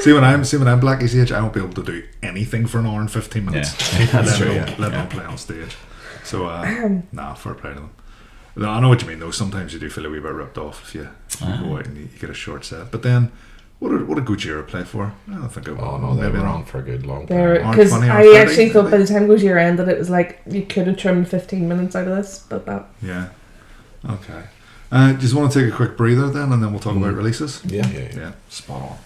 See when I'm Blackie's age, I won't be able to do anything for an hour and 15 minutes. Yeah, that's let true, alone, yeah. let Yeah. alone play on stage. So fair play to them. No, I know what you mean though. Sometimes you do feel a wee bit ripped off if you go out and you get a short set. But then, what a Gojira play for? I don't think. Oh no, they were on for a good long time. Because Aren't funny, I aren't actually funny, thought by really. the time Gojira ended, it was like you could have trimmed 15 minutes out of this, but that. Yeah. Okay. Just want to take a quick breather then, and then we'll talk about releases. Yeah. Yeah. Spot on.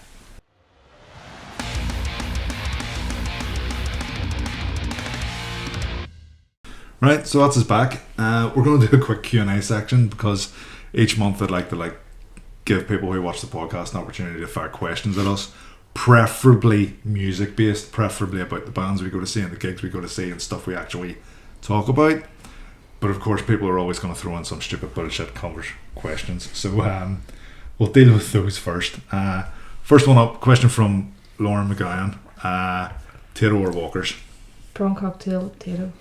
Right, so that's us back. We're going to do a quick Q&A section because each month I'd like to give people who watch the podcast an opportunity to fire questions at us, preferably music based, preferably about the bands we go to see and the gigs we go to see and stuff we actually talk about. But of course, people are always going to throw in some stupid bullshit questions. So we'll deal with those first. First one up, question from Lauren McGowan. Tato or Walkers? Prawn cocktail, potato.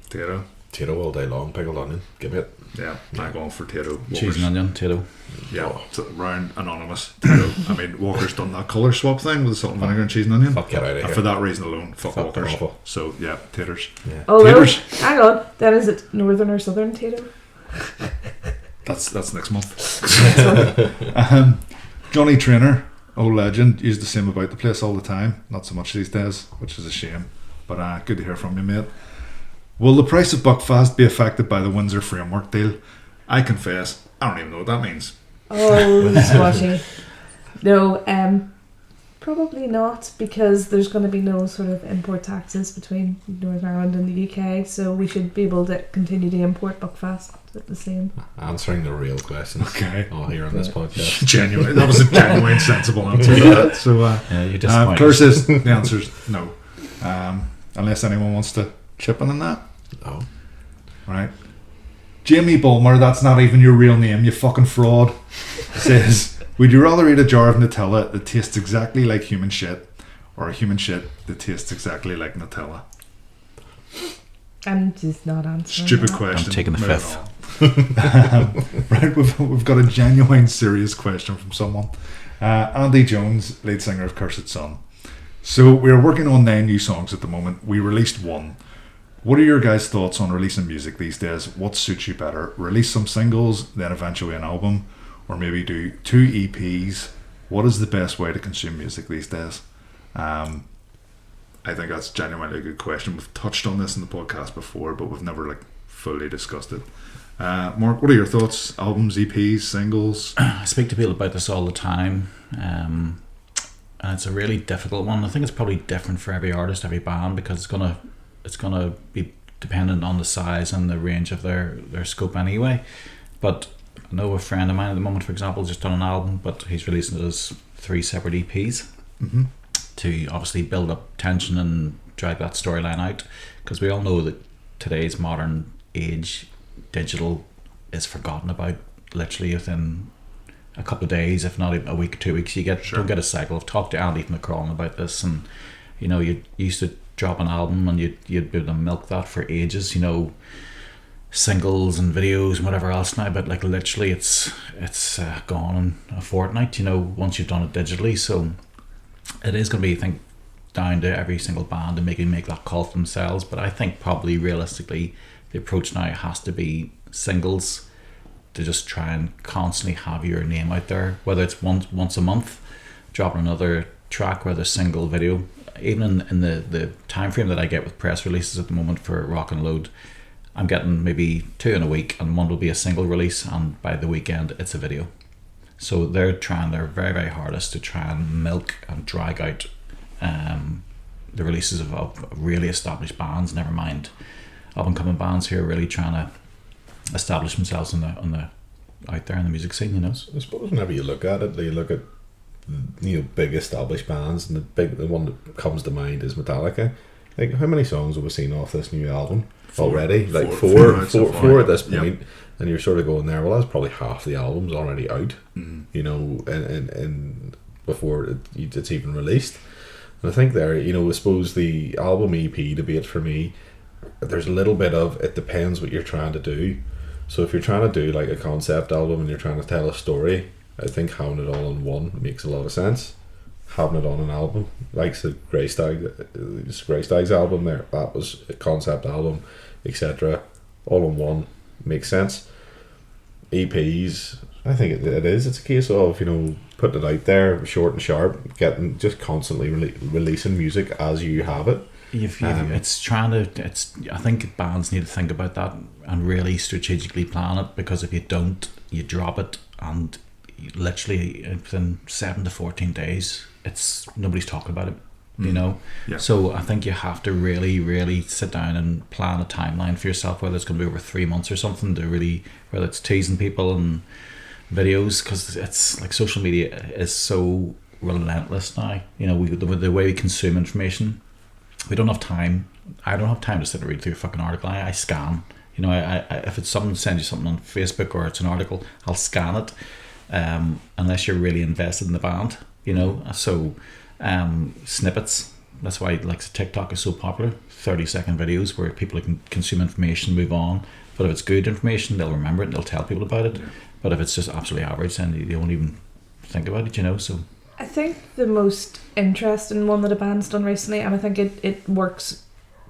Tato. Tato all day long, pickled onion. Give me it. Yeah, I'm going for Tato. cheese and onion, Tato. Yeah, it's round anonymous. Tato. I mean, Walker's done that colour swap thing with the salt and vinegar and cheese and onion. Fuck, get out of And here. for that reason alone, fuck Fuck Walker's. awful. So yeah, taters. Yeah. Although, Taters. hang on, then is it northern or southern potato? That's next month. Johnny Trainer, old legend, used to sing about the place all the time. Not so much these days, which is a shame. But good to hear from you, mate. Will the price of Buckfast be affected by the Windsor Framework deal? I confess, I don't even know what that means. Oh, squashy. No, probably not, because there's going to be no sort of import taxes between Northern Ireland and the UK, so we should be able to continue to import Buckfast at the same. Answering the real questions. Okay. All here on this podcast. Genuine. That was a genuine, sensible answer to that. So, You're disappointed. Claire says the answer's no. Unless anyone wants to chip in on that. No. Right. Jamie Bulmer, that's not even your real name, you fucking fraud, says, would you rather eat a jar of Nutella that tastes exactly like human shit, or a human shit that tastes exactly like Nutella? I'm just not answering. Stupid that. question. I'm taking the Moving fifth. on. Right, we've got a genuine, serious question from someone. Andy Jones, lead singer of Cursed Son. So we are working on 9 new songs at the moment. We released 1. What are your guys' thoughts on releasing music these days? What suits you better? Release some singles, then eventually an album, or maybe do 2 EPs? What is the best way to consume music these days? I think that's genuinely a good question. We've touched on this in the podcast before, but we've never fully discussed it. Mark, what are your thoughts? Albums, EPs, singles? I speak to people about this all the time, and it's a really difficult one. I think it's probably different for every artist, every band, because it's gonna be dependent on the size and the range of their scope anyway. But I know a friend of mine at the moment, for example, just done an album, but he's releasing it as 3 separate EPs to obviously build up tension and drag that storyline out, because we all know that today's modern age, digital is forgotten about literally within a couple of days, if not even a week or 2 weeks. Don't get a cycle. I've talked to Andy from TWKOM about this, and you used to drop an album and you'd be able to milk that for ages, singles and videos and whatever else now, but literally it's gone in a fortnight, once you've done it digitally. So it is going to be, I think, down to every single band to make that call for themselves. But I think probably realistically the approach now has to be singles, to just try and constantly have your name out there, whether it's once a month dropping another track, whether single, video. Even in the time frame that I get with press releases at the moment for Rock and Load, I'm getting maybe 2 in a week, and one will be a single release, and by the weekend it's a video. So they're trying their very, very hardest to try and milk and drag out the releases of really established bands, never mind up and coming bands who are really trying to establish themselves on the out there in the music scene. I suppose whenever you look at it, you look at big established bands, and the one that comes to mind is Metallica. How many songs have we seen off this new album already? Four at this point, and you're sort of going there. Well, that's probably half the album's already out, and before it's even released. And I think there, I suppose the album EP debate for me, there's a little bit of it depends what you're trying to do. So if you're trying to do a concept album and you're trying to tell a story, I think having it all in one makes a lot of sense. Having it on an album, like the Grey Stag's album there, that was a concept album, etc. All in one makes sense. EPs, I think it is. It's a case of putting it out there, short and sharp, getting just constantly releasing music as you have it. I think bands need to think about that and really strategically plan it, because if you don't, you drop it, and literally within 7 to 14 days nobody's talking about it, Yeah. So I think you have to really, really sit down and plan a timeline for yourself, whether it's going to be over 3 months or something, to really, whether it's teasing people and videos, because it's like social media is so relentless now. The way we consume information, we don't have time. I don't have time to sit and read through a fucking article. I scan. If it's someone sends you something on Facebook or it's an article, I'll scan it. Unless you're really invested in the band, so snippets. That's why TikTok is so popular. 30-second videos where people can consume information, move on. But if it's good information, they'll remember it and they'll tell people about it. But if it's just absolutely average, then you won't even think about it. So I think the most interesting one that a band's done recently, and I think it works.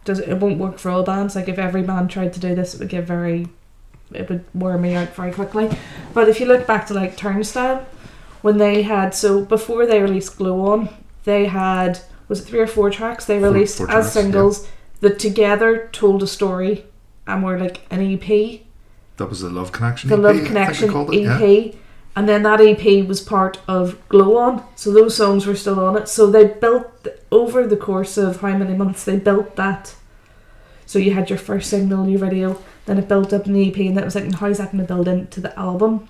It won't work for all bands. If every band tried to do this, it would wear me out very quickly. But if you look back to Turnstile, when they had, before they released Glow On, they had, was it 3 or 4 tracks they released four as tracks, singles, that together told a story and were like an EP. That was the Love Connection The EP, Love I Connection think they called EP. it, yeah. And then that EP was part of Glow On. So those songs were still on it. So they built, over the course of how many months, they built that. So you had your first single, your video, then it built up an EP, and that was like, and how's that going to build into the album?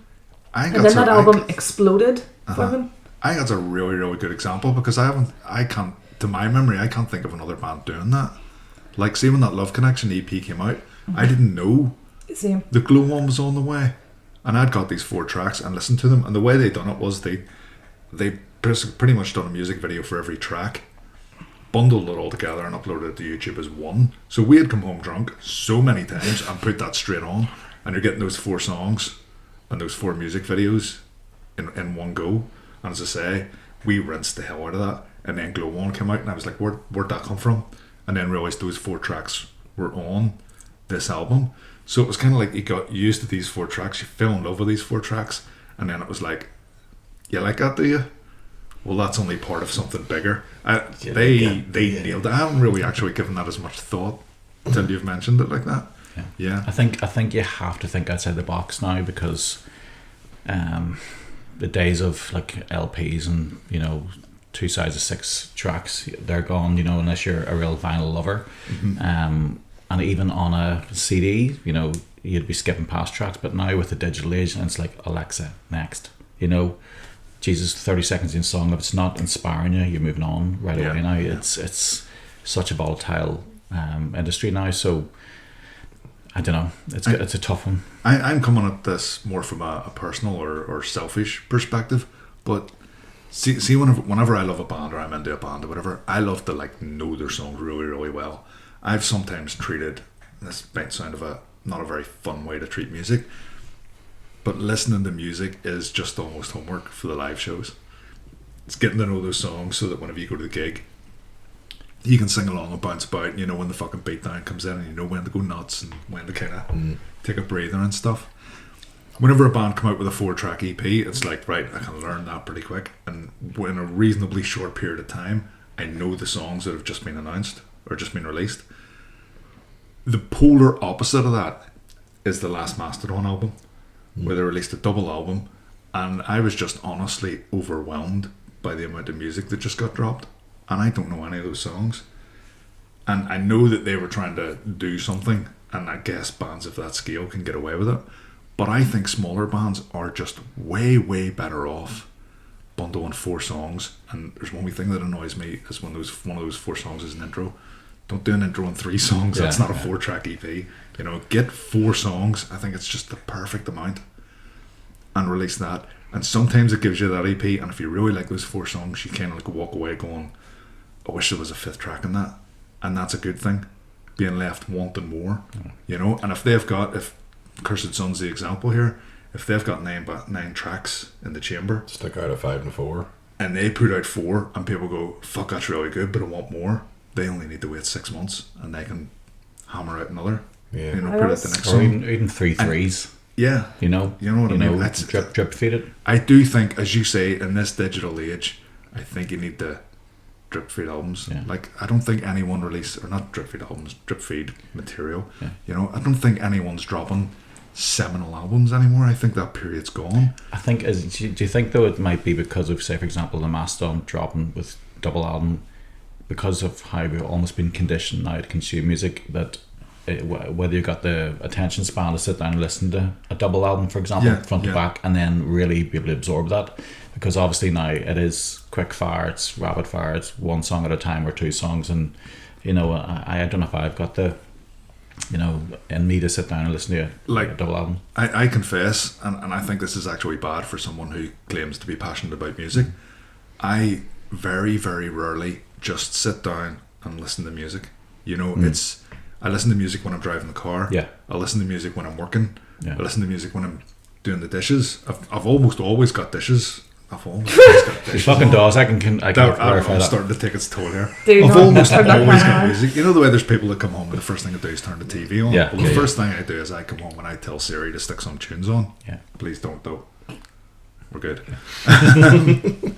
And then that album exploded for them. I think that's a really, really good example, because to my memory, I can't think of another band doing that. Like, see, when that Love Connection EP came out, I didn't know Same. the Glow One was on the way. And I'd got these 4 tracks and listened to them, and the way they done it was they pretty much done a music video for every track, bundled it all together and uploaded it to YouTube as one. So we had come home drunk so many times and put that straight on, and you're getting those 4 songs and those 4 music videos in one go. And as I say, we rinsed the hell out of that, and then Glow One came out, and I was like, where'd that come from? And then realised those 4 tracks were on this album. So it was kind of like you got used to these 4 tracks, you fell in love with these 4 tracks, and then it was like, you like that, do you? Well, that's only part of something bigger. They nailed it. I haven't really actually given that as much thought until you've mentioned it like that. Yeah. I think you have to think outside the box now, because the days of like LPs and 2 sides of 6 tracks, they're gone. Unless you're a real vinyl lover. And even on a CD, you'd be skipping past tracks. But now with the digital age, and it's like, Alexa, next. Jesus, 30 seconds in song, if it's not inspiring you, you're moving on right away now. Yeah. It's such a volatile industry now. So I don't know. It's a tough one. I'm coming at this more from a personal or selfish perspective, but see whenever I love a band, or I'm into a band or whatever, I love to know their songs really, really well. I've sometimes treated, this might sound not a very fun way to treat music, but listening to music is just almost homework for the live shows. It's getting to know those songs so that whenever you go to the gig, you can sing along and bounce about, and when the fucking beatdown comes in, and you know when to go nuts and when to kind of take a breather and stuff. Whenever a band come out with a 4-track EP, it's like, right, I can learn that pretty quick, and in a reasonably short period of time, I know the songs that have just been announced or just been released. The polar opposite of that is the last Mastodon album, where they released a double album, and I was just honestly overwhelmed by the amount of music that just got dropped, and I don't know any of those songs. And I know that they were trying to do something, and I guess bands of that scale can get away with it, but I think smaller bands are just way, way better off bundling 4 songs. And there's one wee thing that annoys me, is when one of those 4 songs is an intro. Don't do an intro and 3 songs. That's not a 4-track EP. Get 4 songs. I think it's just the perfect amount, and release that. And sometimes it gives you that EP, and if you really like those 4 songs, you kind of walk away going, I wish there was a 5th track in that. And that's a good thing, being left wanting more. And if Cursed Sun's the example here, if they've got 9 tracks in the chamber, stick out a 5 and 4, and they put out 4, and people go, fuck, that's really good, but I want more, they only need to wait 6 months, and they can hammer out another. Put out the next or song. even 3 threes. Yeah. You know what I mean? Drip feed it. I do think, as you say, in this digital age, I think you need to drip feed albums. Yeah. I don't think anyone not drip feed albums, drip feed material. Yeah. I don't think anyone's dropping seminal albums anymore. I think that period's gone. I think, do you think though it might be because of, say for example, the Mastodon dropping with double album, because of how we've almost been conditioned now to consume music, that whether you got the attention span to sit down and listen to a double album, for example, front to back, and then really be able to absorb that, because obviously now it is quick fire, it's rapid fire, it's 1 song at a time or 2 songs, and I don't know if I've got the in me to sit down and listen to a double album. I confess, and I think this is actually bad for someone who claims to be passionate about music, I very, very rarely just sit down and listen to music. I listen to music when I'm driving the car. Yeah. I listen to music when I'm working. Yeah. I listen to music when I'm doing the dishes. I've almost always got dishes. It fucking does. I can clarify I'm that. starting to take its toll here. I've almost always got music. You know the way there's people that come home and the first thing I do is turn the TV on? Yeah. Well, the first thing I do is I come home and I tell Siri to stick some tunes on. Yeah. Please don't though. We're good. And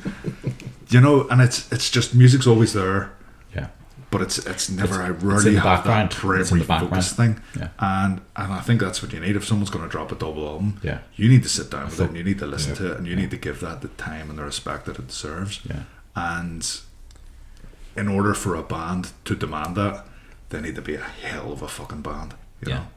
it's just music's always there. Yeah. But but it's never. I in rarely the have background. that primary It's in the background. focus thing, Yeah. and I think that's what you need if someone's going to drop a double album. Yeah. You need to sit down with it, and you need to listen Yeah. to it, and you need to give that the time and the respect that it deserves. Yeah. And in order for a band to demand that, they need to be a hell of a fucking band. You know?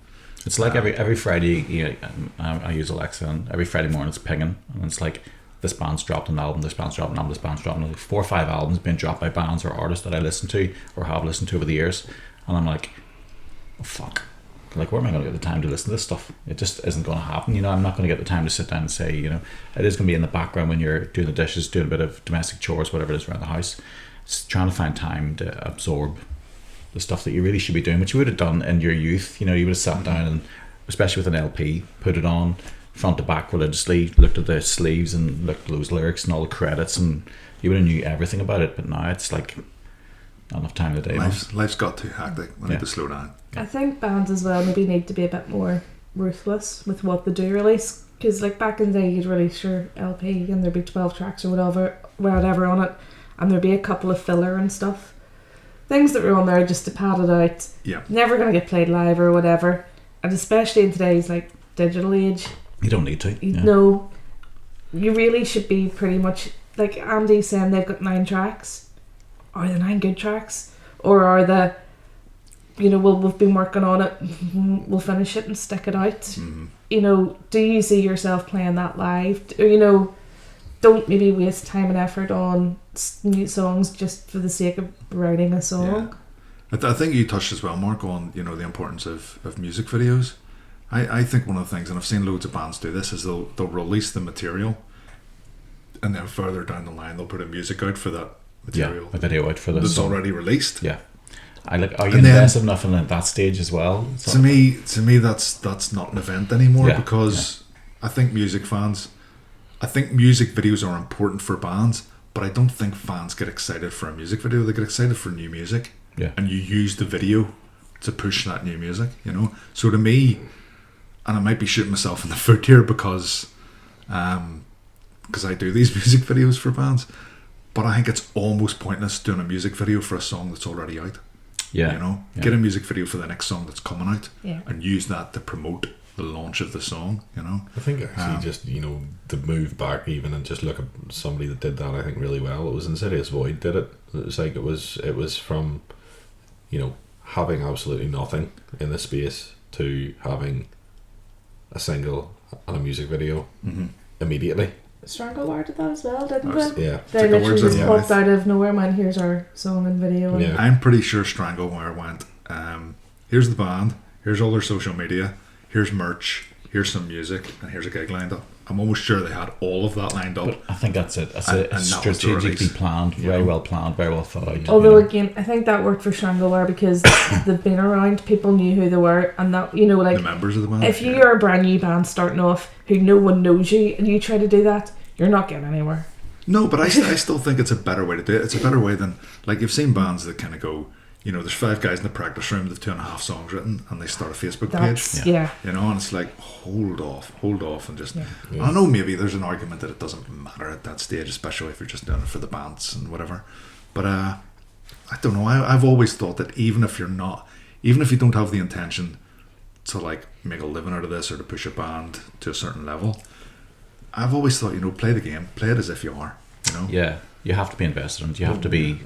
It's like every Friday, I use Alexa, and every Friday morning it's pinging, and it's like, this band's dropped an album, this band's dropped an album, this band's dropped like 4 or 5 albums being dropped by bands or artists that I listen to or have listened to over the years, and I'm like, oh, fuck, like, where am I going to get the time to listen to this stuff? It just isn't going to happen. I'm not going to get the time to sit down and say, it is going to be in the background when you're doing the dishes, doing a bit of domestic chores, whatever it is around the house. It's trying to find time to absorb the stuff that you really should be doing, which you would have done in your youth. You would have sat down and, especially with an LP, put it on front to back religiously, looked at the sleeves and looked at those lyrics and all the credits, and you would have knew everything about it. But now it's like not enough time of the day. Life's got too hectic. We need to slow down. I think bands as well maybe need to be a bit more ruthless with what they do release, because like back in the day you'd release your LP and there'd be 12 tracks or whatever on it, and there'd be a couple of filler and stuff, things that were on there just to pad it out. Yeah. Never going to get played live or whatever, and especially in today's like digital age, you don't need to. No, you really should be pretty much like Andy's saying they've got 9 tracks. Are the 9 good tracks, or are the we've been working on it, we'll finish it and stick it out? Do you see yourself playing that live? Don't maybe waste time and effort on new songs just for the sake of writing a song. I think you touched as well, Mark, on the importance of music videos. I think one of the things, and I've seen loads of bands do this, is they'll release the material, and then further down the line they'll put a music out for that material. A video out for that's already released. Yeah. Are you invested enough in that stage as well? To me, that's not an event anymore, because I think music videos are important for bands, but I don't think fans get excited for a music video. They get excited for new music, and you use the video to push that new music. So to me, and I might be shooting myself in the foot here because I do these music videos for bands, but I think it's almost pointless doing a music video for a song that's already out. Get a music video for the next song that's coming out, and use that to promote the launch of the song. I think actually just to move back even and just look at somebody that did that, I think really well. It was Insidious Void did it. It was like it was from having absolutely nothing in the space to having a single and a music video immediately. Stranglewire did that as well, didn't they? Yeah. They literally just popped out of nowhere, man, here's our song and video. Yeah. I'm pretty sure Stranglewire went, here's the band, here's all their social media, here's merch, here's some music, and here's a gig lined up. I'm almost sure they had all of that lined up. But I think that's it. It's strategically planned, very well planned, very well thought out. Although again, I think that worked for Stranglewire because they've been around, people knew who they were, and that the members of the band. If you're a brand new band starting off who no one knows you and you try to do that, you're not getting anywhere. No, but I still think it's a better way to do it. It's a better way than, like, you've seen bands that kind of go, there's 5 guys in the practice room, they've 2.5 songs written, and they start a Facebook page. And it's like, hold off, and just. I know maybe there's an argument that it doesn't matter at that stage, especially if you're just doing it for the bands and whatever. But I don't know. I've always thought that even if you don't have the intention to like make a living out of this or to push a band to a certain level, I've always thought, play the game, play it as if you are. Yeah, you have to be invested in it. You have to be.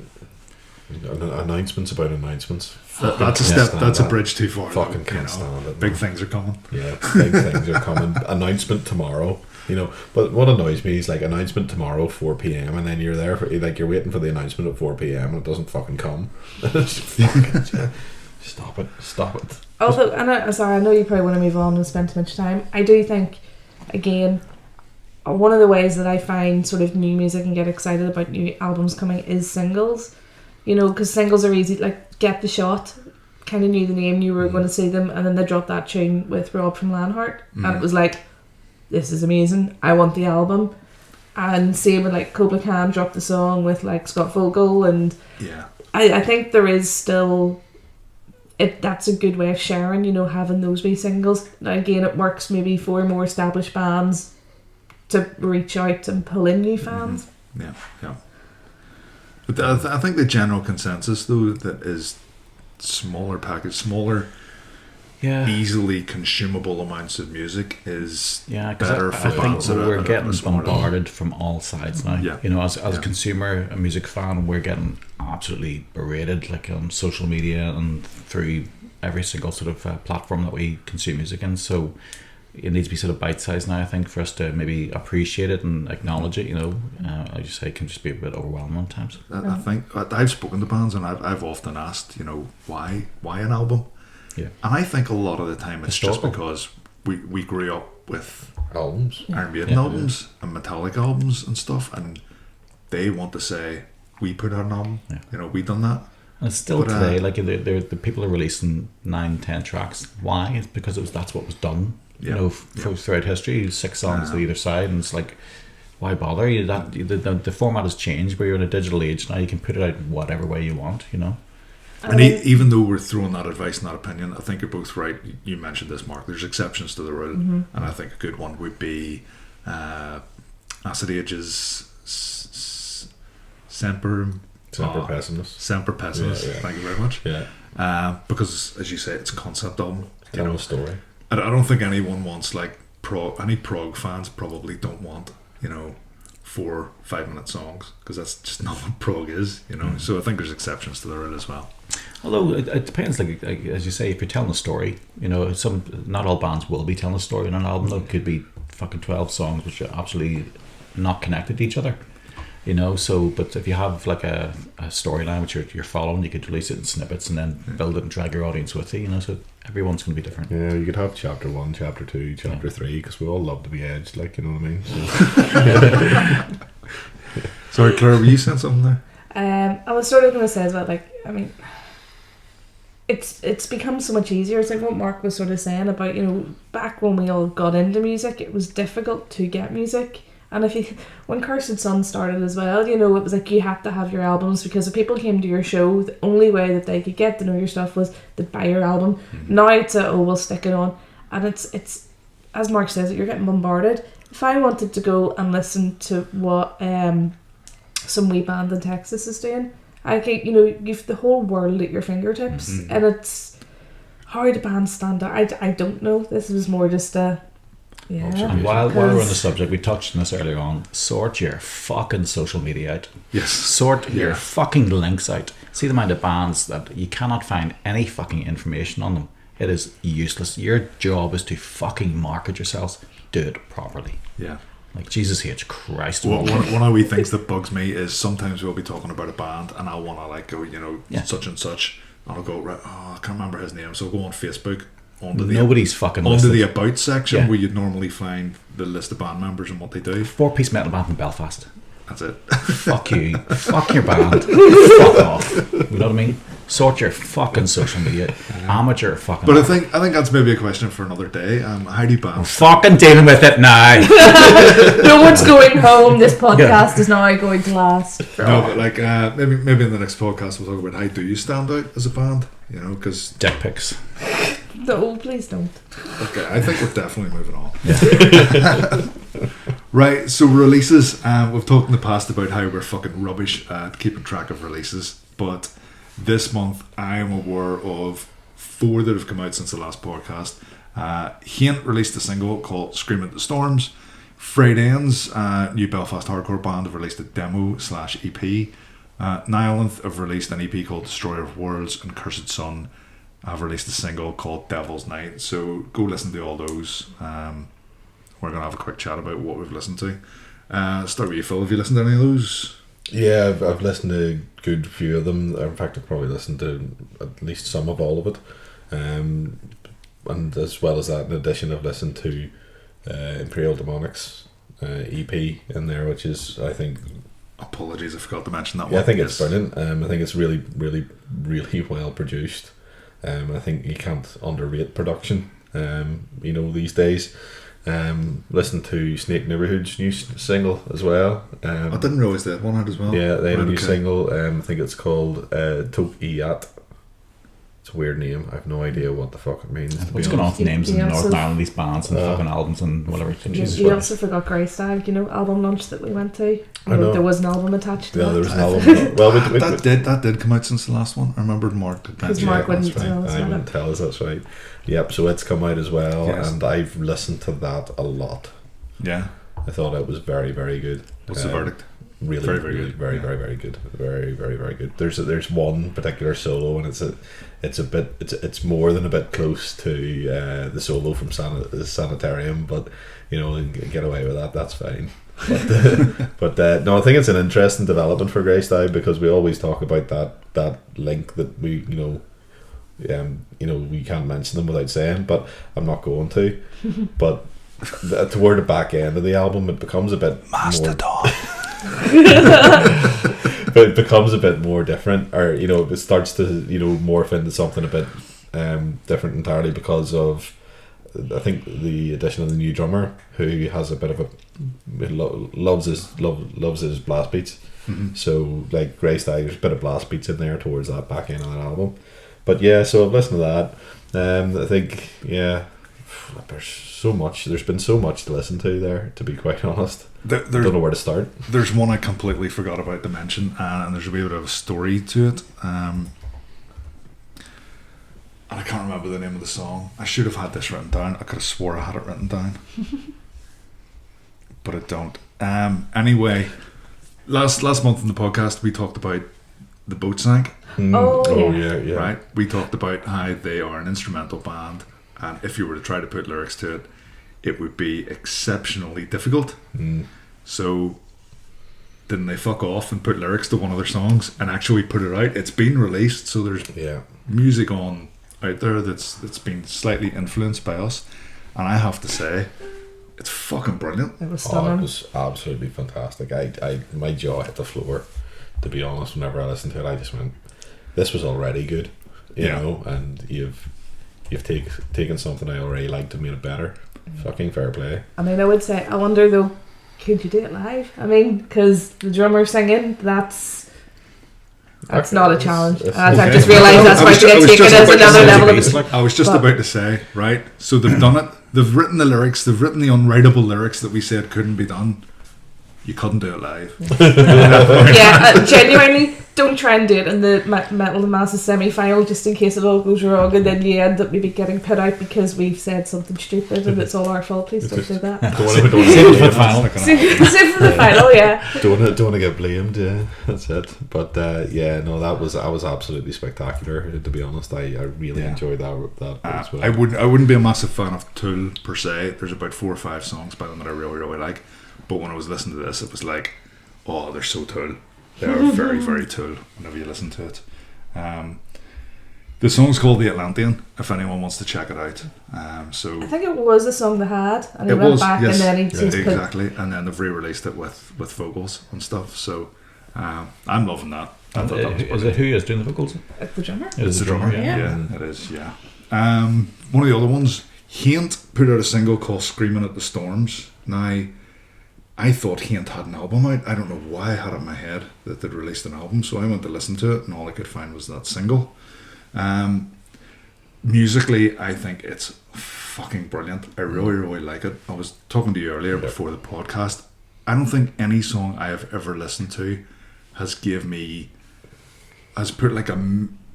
Announcements about announcements. That's a step. That's a bridge too far. Fucking can't stand it. Big things are coming. Yeah, big things are coming. Announcement tomorrow. But what annoys me is like announcement tomorrow 4 p.m. and then you're there for you're waiting for the announcement at 4 p.m. and it doesn't fucking come. Stop it. Although, I know you probably want to move on and spend too much time. I do think, again, one of the ways that I find sort of new music and get excited about new albums coming is singles. Because singles are easy, like Get the Shot, kind of knew the name, you were going to see them, and then they dropped that tune with Rob from Lanhart, and it was like, this is amazing, I want the album. And same with like TWKOM dropped the song with like Scott Vogel, and I think there is still, that's a good way of sharing, having those wee singles. Now again, it works maybe for more established bands to reach out and pull in new fans. Yeah. But I think the general consensus, though, that is smaller package, smaller, easily consumable amounts of music is better for bands. I think we're getting bombarded from all sides now. Yeah. You know, as a consumer, a music fan, we're getting absolutely berated, like on social media and through every single sort of platform that we consume music in. So it needs to be sort of bite-sized now, I think, for us to maybe appreciate it and acknowledge it. You know, like you say, it can just be a bit overwhelming at times. I think I've spoken to bands and I've often asked, you know, why an album? Yeah. And I think a lot of the time it's just because we grew up with albums, Iron Maiden albums and Metallica albums and stuff, and they want to say, we put out an album, you know, we done that. And it's still today, like the people are releasing 9-10 tracks. Why? It's because that's what was done. You know, throughout history, 6 songs to either side, and it's like, why bother? The format has changed, but you're in a digital age now. You can put it out whatever way you want, you know. And even though we're throwing that advice and that opinion, I think you're both right. You mentioned this, Mark. There's exceptions to the rule, and I think a good one would be Acid Age's Semper Pessimist. Semper Pessimist. Thank you very much. Yeah. Because, as you say, it's a concept album. Tell a story. I don't think anyone wants, like, any prog fans probably don't want, you know, 4 5-minute songs, because that's just not what prog is, you know. So I think there's exceptions to the rule as well. Although it depends, like as you say, if you're telling a story, you know, not all bands will be telling a story on an album. Though it could be fucking 12 songs which are absolutely not connected to each other, you know. So, but if you have like a storyline which you're following, you could release it in snippets and then build it and drag your audience with you, you know. So everyone's going to be different. Yeah, you could have chapter 1, chapter 2, chapter 3, because we all love to be edged, like, you know what I mean. So. Sorry, Claire, were you saying something there? I was sort of going to say as well, like, I mean, it's become so much easier. It's like what Mark was sort of saying about, you know, back when we all got into music, it was difficult to get music. And when Cursed Sun started as well, you know, it was like you had to have your albums, because if people came to your show, the only way that they could get to know your stuff was to buy your album. Now it's we'll stick it on. And it's as Mark says, you're getting bombarded. If I wanted to go and listen to what some wee band in Texas is doing, I think, you know, you've the whole world at your fingertips, and it's how the bands stand out. I don't know. This was more just a And while we're on the subject, we touched on this earlier on. Sort your fucking social media out. Yes. Sort your fucking links out. See the amount of bands that you cannot find any fucking information on them. It is useless. Your job is to fucking market yourselves. Do it properly. Yeah. Like, Jesus H. Christ. One of the wee things that bugs me is sometimes we'll be talking about a band and I'll want to, like, go, you know, such and such, and I'll go, right, I can't remember his name, so I'll go on Facebook onto the about section where you'd normally find the list of band members and what they do. 4-piece metal band from Belfast. That's it. Fuck you. Fuck your band. Fuck off. You know what I mean? Sort your fucking social media. Amateur fucking. But I think that's maybe a question for another day. How do bands? Fucking dealing with it now. No one's going home. This podcast is now going to last. No, but like maybe in the next podcast we'll talk about how do you stand out as a band? You know, because dick pics. No, please don't. Okay, I think we're definitely moving on. Yeah. Right, so releases. We've talked in the past about how we're fucking rubbish at keeping track of releases, but this month I am aware of 4 that have come out since the last podcast. Haint released a single called Scream at the Storms. Frayed Ends, new Belfast hardcore band, have released a demo/EP. Nihilith have released an EP called Destroyer of Worlds, and Cursed Sun have released a single called Devil's Night. So go listen to all those. We're going to have a quick chat about what we've listened to. Start with you, Phil. Have you listened to any of those? Yeah, I've listened to a good few of them. In fact, I've probably listened to at least some of all of it. And as well as that, in addition, I've listened to Imperial Demonics EP in there, which is, I think... Apologies, I forgot to mention that one. Yeah, I think it's brilliant. I think it's really, really, really well produced. I think you can't underrate production, you know, these days. Listen to Snake Neighborhood's new single as well. I didn't realise they had one out as well. Yeah, they had a new single. I think it's called TWKOM. It's a weird name. I have no idea what the fuck it means. What's going on with names in Yeah, Northern so- Ireland, these bands and fucking albums and whatever. You also forgot Grey Stag, album launch that we went to. I know. There was an album attached to Yeah, that. there was an album. Well, that did come out since the last one. I remembered Mark. Because Mark wouldn't tell us I about wouldn't it. tell us, that's right. Yep, so it's come out as well, Yes. and I've listened to that a lot. Yeah. I thought it was very, very good. What's the verdict? Really, Very, very really, good. very, Yeah. very, very good. Very, very, very good. There's one particular solo, and it's more than a bit close to the solo from Sanitarium, but get away with that. That's fine. But no, I think it's an interesting development for Greystyle, because we always talk about that link that we we can't mention them without saying, but I'm not going to. But toward the back end of the album, it becomes a bit Mastodon. but it becomes a bit more different, or it starts to morph into something a bit different entirely, because of I think the addition of the new drummer, who has a bit of loves his blast beats. Mm-hmm. So like Greystyle, there's a bit of blast beats in there towards that back end of that album. But yeah, so I've listened to that. I think there's been so much to listen to there, to be quite honest. I don't know where to start. There's one I completely forgot about to mention, and there's a bit of a story to it. And I can't remember the name of the song. I should have had this written down. I could have swore I had it written down, but I don't. Anyway, last month in the podcast we talked about the boat sank. Oh, yeah. Right. We talked about how they are an instrumental band, and if you were to try to put lyrics to it, it would be exceptionally difficult. So didn't they fuck off and put lyrics to one of their songs and actually put it out? It's been released, so there's music on out there that's been slightly influenced by us, and I have to say it's fucking brilliant. It was It stunning. was absolutely fantastic. I my jaw hit the floor, to be honest. Whenever I listened to it, I just went, this was already good, you know, and you've taken something I already liked and made it better. Fucking fair play. I mean, I would say, I wonder though, could you do it live? I mean, because the drummer singing, that's not a challenge. I've just realised that's why to get taken as another level of... I was just about to say, right, so they've done it, they've written the lyrics, they've written the unwritable lyrics that we said couldn't be done. You couldn't do it live. Genuinely, don't try and do it in the Metal to Masses semi-final, just in case it all goes wrong and then you end up maybe getting put out because we've said something stupid and it's all our fault. Please don't do that. Don't want Save it for the final. Save for the final, yeah. Don't want to get blamed. Yeah, that's it. But that was absolutely spectacular. To be honest, I really enjoyed that as well. I wouldn't be a massive fan of Tool per se. There's about 4 or 5 songs by them that I really, really like. But when I was listening to this, it was like, oh, they're so Tool. They are very, very Tool whenever you listen to it. The song's called The Atlantean, if anyone wants to check it out. So I think it was a song they had, and he it went was, back yes, and then he just put... exactly, and then they've re-released it with vocals and stuff. So I'm loving that. I thought that was Is brilliant. it who is doing the vocals? The drummer? It's the drummer, yeah. yeah, it is, yeah. One of the other ones, Haint put out a single called Screaming at the Storms. Now, I thought Haint had an album out. I don't know why I had it in my head that they'd released an album, so I went to listen to it, and all I could find was that single. Musically, I think it's fucking brilliant. I really, really like it. I was talking to you earlier before the podcast. I don't think any song I have ever listened to has put like a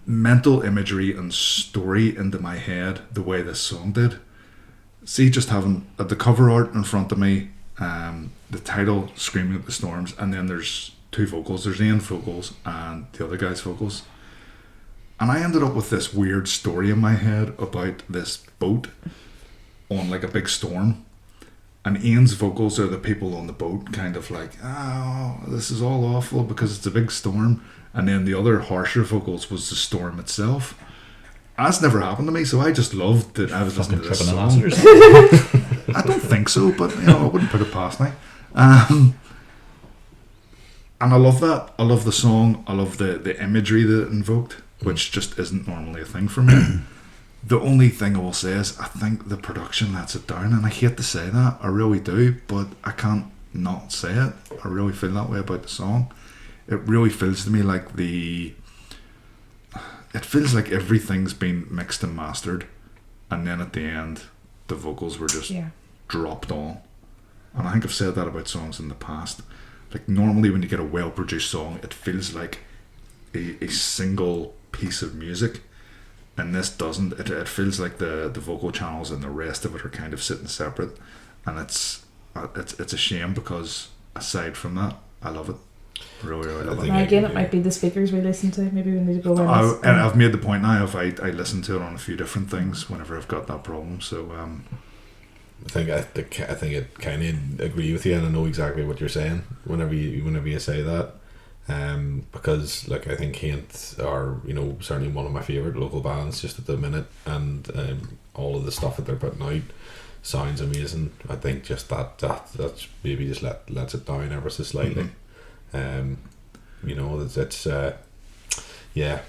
mental imagery and story into my head the way this song did. See, just having the cover art in front of me, the title Screaming at the Storms, and then there's 2 vocals. There's Ian's vocals and the other guy's vocals. And I ended up with this weird story in my head about this boat on like a big storm. And Ian's vocals are the people on the boat kind of like, oh, this is all awful because it's a big storm. And then the other harsher vocals was the storm itself. That's never happened to me, so I just loved that I was listening to this Tripping song. on I don't think so, but I wouldn't put it past me. And I love that. I love the song. I love the imagery that it invoked, which just isn't normally a thing for me. The only thing I will say is I think the production lets it down, and I hate to say that, I really do, but I can't not say it. I really feel that way about the song. It really feels to me like the it feels like everything's been mixed and mastered, and then at the end the vocals were just dropped on. And I think I've said that about songs in the past. Like normally when you get a well produced song, it feels like a single piece of music, and this doesn't. It feels like the vocal channels and the rest of it are kind of sitting separate, and it's a shame, because aside from that, I love it. Really, really love it. Now again, it might be the speakers we listen to. Maybe we need to go in. And I've made the point now. If I listen to it on a few different things whenever I've got that problem. So I think it kind of agree with you, and I know exactly what you're saying. Whenever you say that, because like I think Haint are certainly one of my favorite local bands just at the minute, and all of the stuff that they're putting out sounds amazing. I think just that's maybe just lets it down ever so slightly. It's yeah.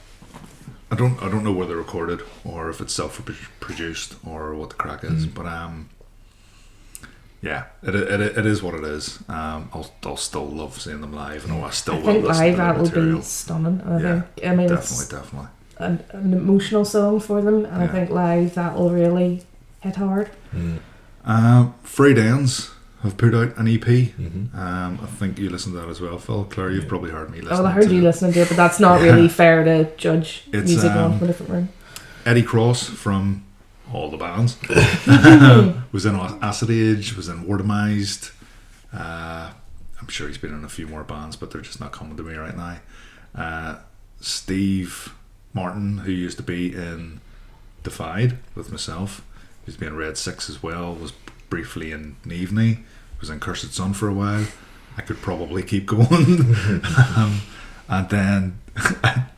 I don't know where they're recorded or if it's self-produced or what the crack is, but yeah, it is what it is. I'll still love seeing them live, and I still will think listen live to their that will material. be stunning. I mean, Definitely. it's an emotional song for them, and I think live that will really hit hard. Frayed Ends have put out an EP. I think you listened to that as well, Phil. Claire, you've probably heard me listening. Well, I heard you listening to it, but that's not really fair to judge music on from a different room. Eddie Cross from all the bands was in Acid Age, was in Wardamized. I'm sure he's been in a few more bands, but they're just not coming to me right now. Steve Martin, who used to be in Defied with myself, who's been in Red 6 as well, was briefly in Nevney, was in Cursed Sun for a while. I could probably keep going. And then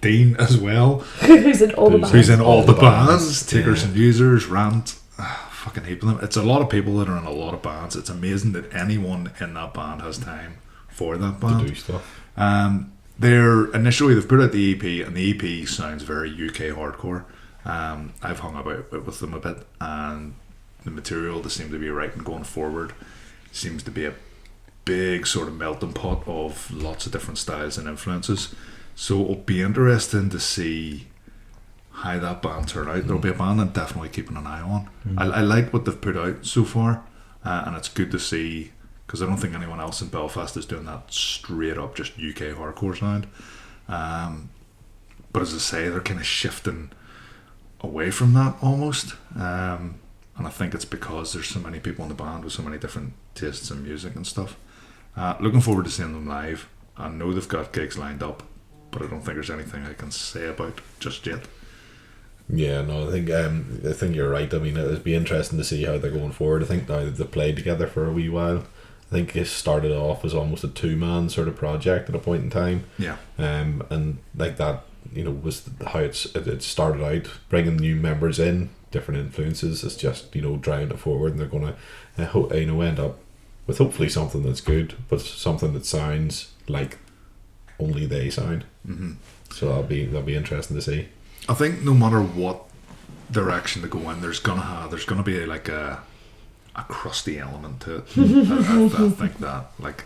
Dean as well, who's in all the bands. Who's in all the bands. Takers and Users, Rant, fucking heap of them. It's a lot of people that are in a lot of bands. It's amazing that anyone in that band has time for that band to do stuff. They've put out the EP, and the EP sounds very UK hardcore. I've hung about with them a bit, and the material they seem to be writing going forward seems to be a big sort of melting pot of lots of different styles and influences. So it'll be interesting to see how that band turn out. There'll be a band I'm definitely keeping an eye on. I like what they've put out so far, and it's good to see, because I don't think anyone else in Belfast is doing that straight up just UK hardcore sound. But as I say, they're kind of shifting away from that almost. And I think it's because there's so many people in the band with so many different tastes in music and stuff. Looking forward to seeing them live. I know they've got gigs lined up, but I don't think there's anything I can say about just yet. Yeah, no, I think you're right. I mean, it'd be interesting to see how they're going forward. I think now that they've played together for a wee while, I think it started off as almost a two-man sort of project at a point in time. Yeah. And like that, was how it started out, bringing new members in, different influences. It's just driving it forward, and they're going to end up with hopefully something that's good, but something that sounds like only they sound. So that'll be interesting to see. I think no matter what direction they go in, there's gonna be like a crusty element to it. I think that like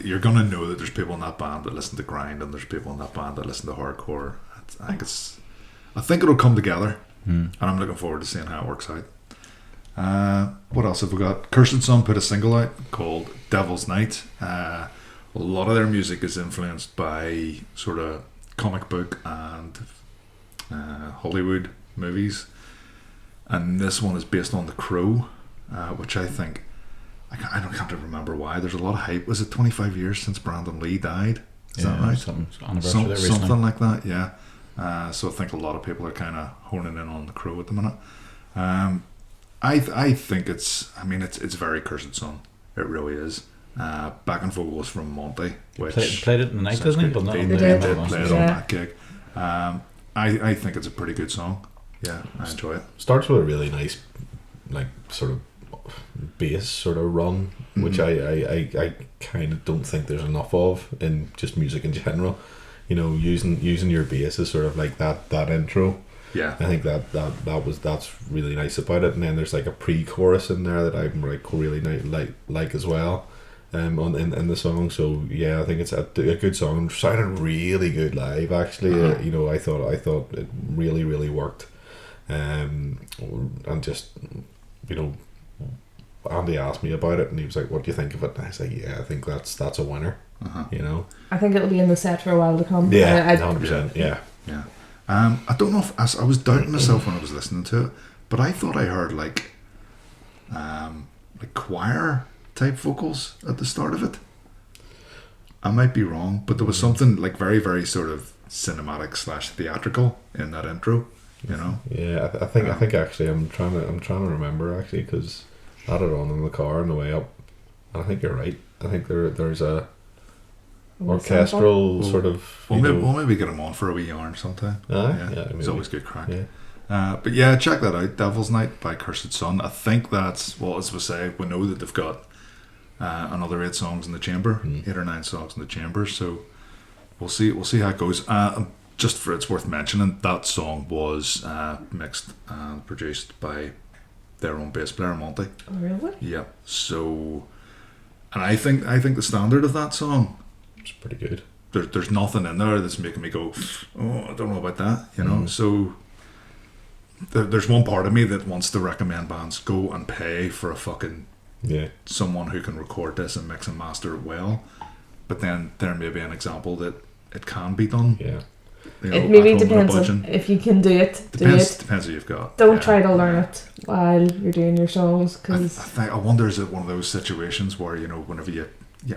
you're gonna know that there's people in that band that listen to grind, and there's people in that band that listen to hardcore. I think it'll come together, and I'm looking forward to seeing how it works out. What else have we got? Cursed Sun put a single out called Devil's Night. A lot of their music is influenced by sort of comic book and Hollywood movies, and this one is based on The Crow, which I think I can't remember why. There's a lot of hype. Was it 25 years since Brandon Lee died? Is that right? Something like that. Yeah. So I think a lot of people are kind of honing in on The Crow at the minute. I think it's very Cursed Sun. It really is. Backing vocals from Monty, which played it in the night, didn't it? They did play it on that gig. I think it's a pretty good song. Yeah, I enjoy it. Starts with a really nice, like sort of bass sort of run, which I kind of don't think there's enough of in just music in general. Using your bass as sort of like that intro. Yeah, I think that's really nice about it. And then there's like a pre-chorus in there that I'm like really like as well. in the song. So yeah, I think it's a good song. It sounded really good live. Actually, I thought it really really worked. And just Andy asked me about it, and he was like, "What do you think of it?" And I was like, "Yeah, I think that's a winner." I think it'll be in the set for a while to come. Yeah, 100%. Yeah. I don't know if I was doubting myself when I was listening to it, but I thought I heard like choir type vocals at the start of it. I might be wrong, but there was something like very, very sort of cinematic / theatrical in that intro. Yeah, I think actually I'm trying to remember actually, because I had it on in the car on the way up. And I think you're right. I think there's a orchestral sort of. We'll maybe get him on for a wee yarn sometime. It's always good crack. Yeah. But yeah, check that out. Devil's Night by Cursed Sun. I think that's as we say. We know that they've got another 8 songs in the chamber, 8 or 9 songs in the chamber. So we'll see how it goes. Just for it's worth mentioning, that song was mixed and produced by their own bass player Monty. Oh, really? Yeah. So, and I think the standard of that song, it's pretty good. There's nothing in there that's making me go, oh, I don't know about that. So there's one part of me that wants to recommend bands go and pay for a fucking someone who can record this and mix and master it well. But then there may be an example that it can be done. Yeah. It maybe depends on if you can do it. Depends who you've got. Don't try to learn it while you're doing your songs, because I wonder, is it one of those situations where whenever you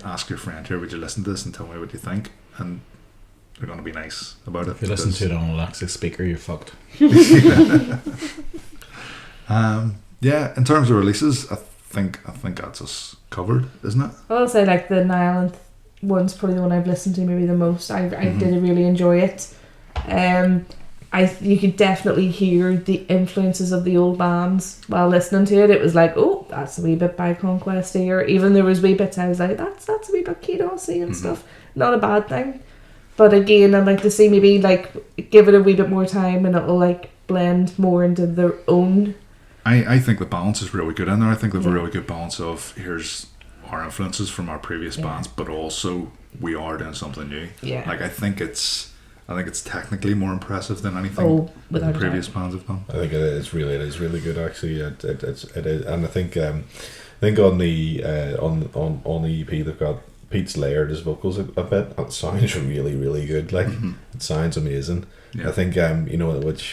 ask your friend here, would you listen to this and tell me what you think, and they're going to be nice about it. If you listen to it on Alexa speaker, you're fucked. In terms of releases, I think that's us covered, isn't it? I'll say like the Nile one's probably the one I've listened to maybe the most. I did really enjoy it. You could definitely hear the influences of the old bands while listening to it. It was like, oh, that's a wee bit by Conquesty, or even there was wee bits I was like, that's a wee bit Kidosy and stuff. Not a bad thing. But again, I'd like to see maybe like give it a wee bit more time and it'll like blend more into their own. I think the balance is really good in there. I think they've a really good balance of here's our influences from our previous bands, but also we are doing something new. Yeah. Like I think it's technically more impressive than anything the previous bands have done. I think it is really good actually. It is, and I think on the on the EP they've got Pete's layered his vocals a bit. It sounds really really good. Like it sounds amazing. Yeah. I think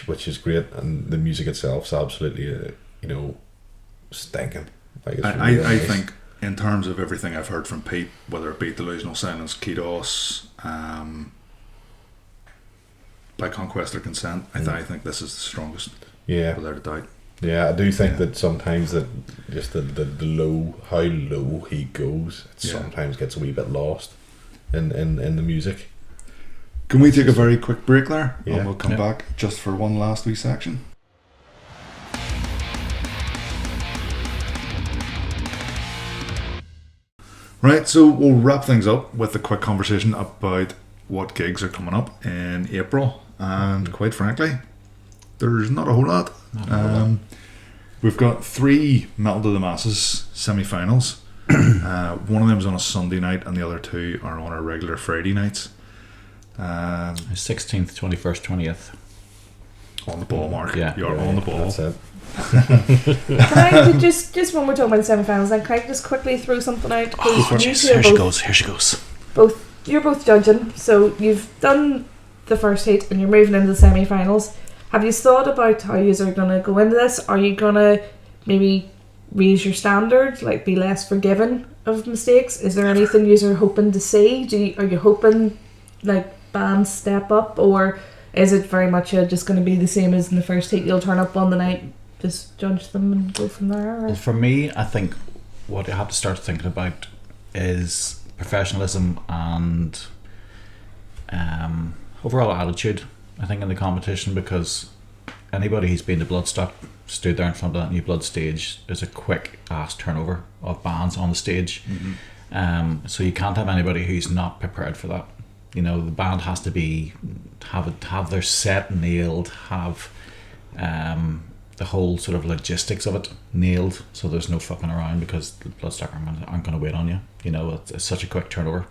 which is great, and the music itself's absolutely stinking. Like it's I nice. think in terms of everything I've heard from Pete, whether it be Delusional Silence, Kidos, by Conquest or Consent, I think this is the strongest. Yeah, without a doubt. Yeah, I do think that sometimes that just the low, how low he goes, it sometimes gets a wee bit lost in the music. Can we take a very quick break there? Yeah. And we'll come back just for one last wee section. Right, so we'll wrap things up with a quick conversation about what gigs are coming up in April. And quite frankly, there's not a whole lot. We've got 3 Metal to the Masses semi-finals. One of them is on a Sunday night and the other 2 are on our regular Friday nights. 16th, 21st, 20th. On the ball, Mark. Yeah. You're on the ball. That's it. Can I just when we're talking about the semi-finals, then can I just quickly throw something out? Here she goes. You're both judging, so you've done the first heat and you're moving into the semi-finals. Have you thought about how you are going to go into this? Are you going to maybe raise your standard, like be less forgiving of mistakes? Is there anything you are hoping to see? Are you hoping like bands step up, or is it very much just going to be the same as in the first heat? You'll turn up on the night, just judge them and go from there? Or? Well, for me, I think what you have to start thinking about is professionalism and overall attitude, I think, in the competition, because anybody who's been to Bloodstock stood there in front of that New Blood stage, there's a quick ass turnover of bands on the stage. So you can't have anybody who's not prepared for that. The band has to have their set nailed, have the whole sort of logistics of it nailed, so there's no fucking around because the Bloodstock aren't going to wait on you. You know, it's such a quick turnover.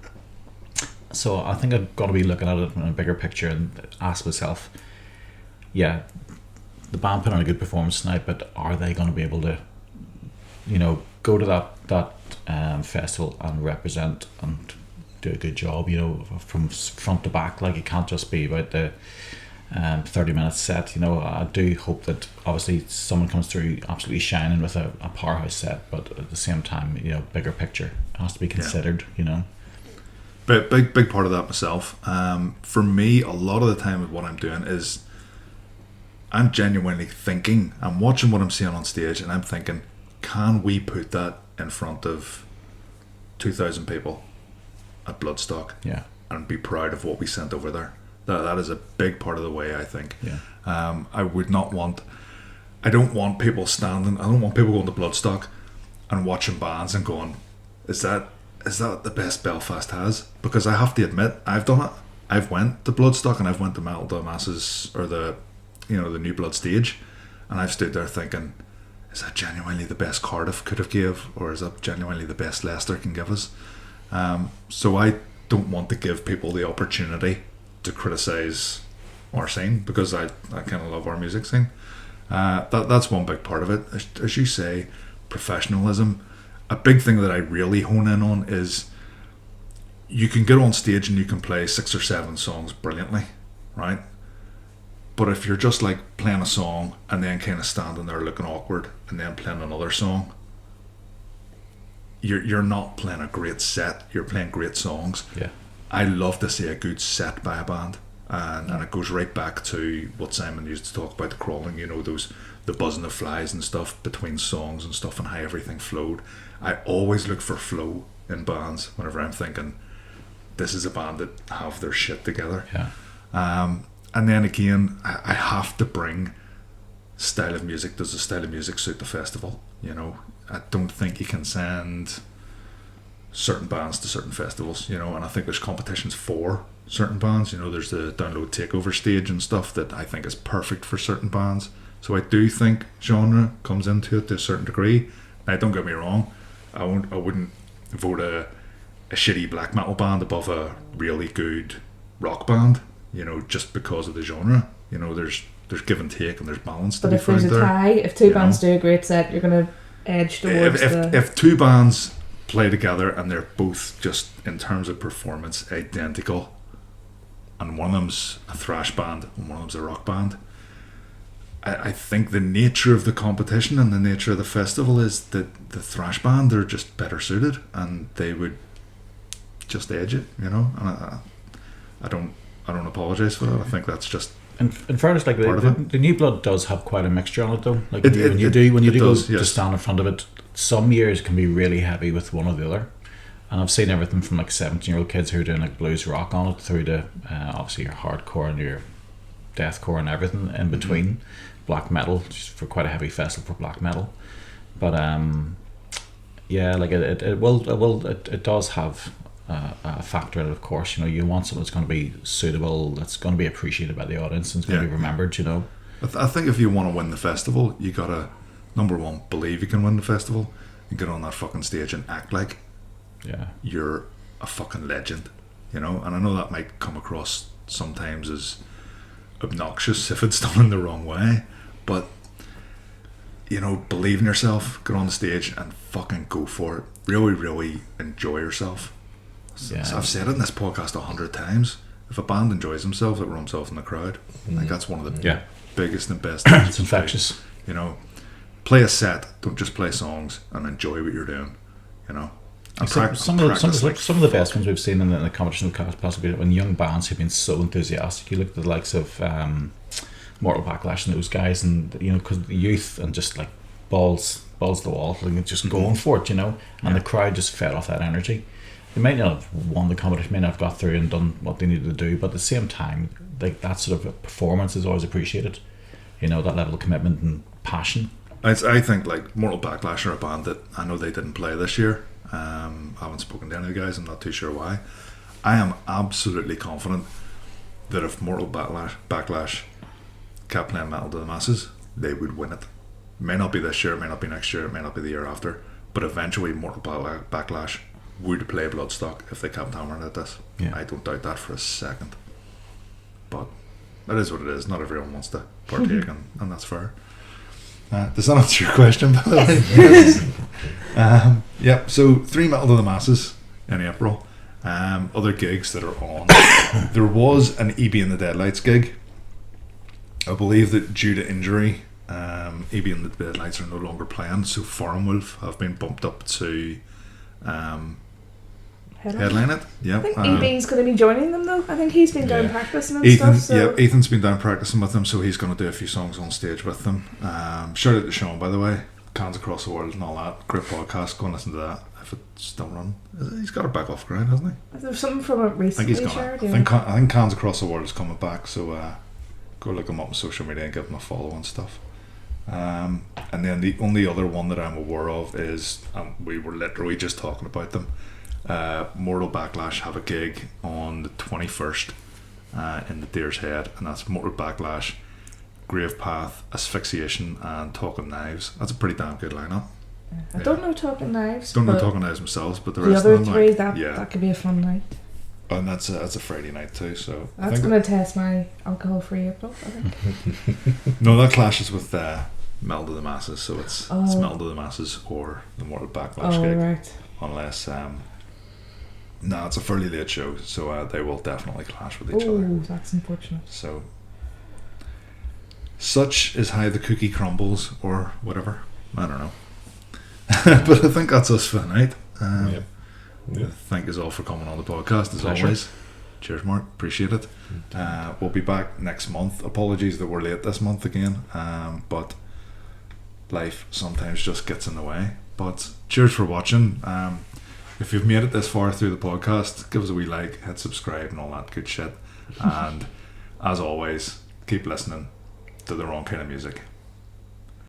So I think I've got to be looking at it in a bigger picture and ask myself, yeah, the band put on a good performance tonight, but are they going to be able to, you know, go to that festival and represent and do a good job, you know, from front to back? Like, it can't just be about the 30-minute set. You know, I do hope that obviously someone comes through absolutely shining with a powerhouse set, but at the same time, you know, bigger picture has to be considered. You know, but big part of that myself. For me, a lot of the time what I'm doing is I'm genuinely thinking, I'm watching what I'm seeing on stage and I'm thinking, can we put that in front of 2,000 people at Bloodstock? Yeah. And be proud of what we sent over there. That is a big part of the way, I think. Yeah. I don't want people going to Bloodstock and watching bands and going, is that the best Belfast has? Because I have to admit, I've done it. I've went to Bloodstock and I've went to Metal to Masses, or the New Blood stage, and I've stood there thinking, is that genuinely the best Cardiff could have gave, or is that genuinely the best Leicester can give us? So I don't want to give people the opportunity to criticise our scene, because I kind of love our music scene. That's one big part of it. As you say, professionalism. A big thing that I really hone in on is you can get on stage and you can play 6 or 7 songs brilliantly, right? But if you're just like playing a song and then kind of standing there looking awkward and then playing another song, you're not playing a great set. You're playing great songs. Yeah. I love to see a good set by a band, and it goes right back to what Simon used to talk about, the crawling, you know, the buzzing of flies and stuff between songs and stuff, and how everything flowed. I always look for flow in bands whenever I'm thinking, this is a band that have their shit together. Yeah. And then again, I have to bring style of music. Does the style of music suit the festival? You know, I don't think you can send certain bands to certain festivals, you know, and I think there's competitions for certain bands. You know, there's the Download Takeover stage and stuff that I think is perfect for certain bands. So I do think genre comes into it to a certain degree. Now, don't get me wrong, I wouldn't vote a shitty black metal band above a really good rock band, you know, just because of the genre. You know, there's give and take and there's balance to but be if there's found a there. tie, if two bands do a great set, you're going to edge towards if two bands play together and they're both just in terms of performance identical, and one of them's a thrash band and one of them's a rock band, I think the nature of the competition and the nature of the festival is that the thrash band are just better suited and they would just edge it, you know. And I don't apologise for that. I think that's just. In fairness, like the New Blood does have quite a mixture on it, though. Like when you to stand in front of it, some years can be really heavy with one or the other. And I've seen everything from like 17-year-old kids who are doing like blues rock on it, through to obviously your hardcore and your deathcore and everything in between. Black metal, just for quite a heavy festival for black metal. But yeah, like it does have a factor in it, of course. You know, you want something that's going to be suitable, that's going to be appreciated by the audience, and it's going to be remembered, you know. I think if you want to win the festival, you gotta, number one, believe you can win the festival and get on that fucking stage and act like you're a fucking legend, you know. And I know that might come across sometimes as obnoxious if it's done in the wrong way, but you know, believe in yourself, get on the stage and fucking go for it. Really, really enjoy yourself. Yeah. So I've said it in this podcast 100 times. If a band enjoys themselves, they run themselves in the crowd. I think that's one of the biggest and best things. It's infectious. You know, play a set, don't just play songs, and enjoy what you're doing, you know. Some of the best ones we've seen in the competition have possibly when young bands who've been so enthusiastic. You look at the likes of Mortal Backlash and those guys, and you know, because the youth and just like balls to the wall, like just going for it, you know, and the crowd just fed off that energy. They might not have won the competition, may not have got through and done what they needed to do, but at the same time, like that sort of performance is always appreciated. You know, that level of commitment and passion. I think like Mortal Backlash are a band that I know they didn't play this year. I haven't spoken to any of the guys, I'm not too sure why. I am absolutely confident that if Mortal Backlash kept playing Metal to the Masses, they would win it. May not be this year, it may not be next year, it may not be the year after, but eventually Mortal Backlash would play Bloodstock if they kept hammering at this. Yeah. I don't doubt that for a second. But it is what it is. Not everyone wants to partake, and that's fair. Does that answer your question, by the way? Yes. Yep, so 3 Metal to the Masses in April. Other gigs that are on. There was an EB in the Deadlights gig. I believe that due to injury, EB and the Deadlights are no longer playing, so Foreign Wolf have been bumped up to headline it. Yeah, I think EB's going to be joining them though. I think he's been down practicing and Ethan, stuff. So. Yeah, Ethan's been down practicing with them, so he's going to do a few songs on stage with them. Shout out to Sean, by the way. Cans Across the World and all that. Great podcast. Go and listen to that if it's still running. He's got it back off ground, hasn't he? There's something from it recently shared. I think Cans Across the World is coming back, so go look him up on social media and give him a follow and stuff. And then the only other one that I'm aware of is, we were literally just talking about them, Mortal Backlash have a gig on the 21st in the Deer's Head, and that's Mortal Backlash, Grave Path, Asphyxiation, and Talking Knives. That's a pretty damn good lineup. I don't know Talking Knives. Don't know Talking Knives themselves, but the the rest other of them, three, like, that could be a fun night. And that's a Friday night too, so That's going to test my alcohol-free April, I think. No, that clashes with Metal to the Masses, so it's Metal to the Masses or the Mortal Backlash gig. Right. Unless no, it's a fairly late show, so they will definitely clash with each other. Oh, that's unfortunate. So such is how the cookie crumbles, or whatever. I don't know. But I think that's us for the night. Thank you all for coming on the podcast as always. Cheers, Mark. Appreciate it. We'll be back next month. Apologies that we're late this month again, but life sometimes just gets in the way. But cheers for watching. If you've made it this far through the podcast, give us a wee like, hit subscribe and all that good shit. And as always, keep listening to the wrong kind of music.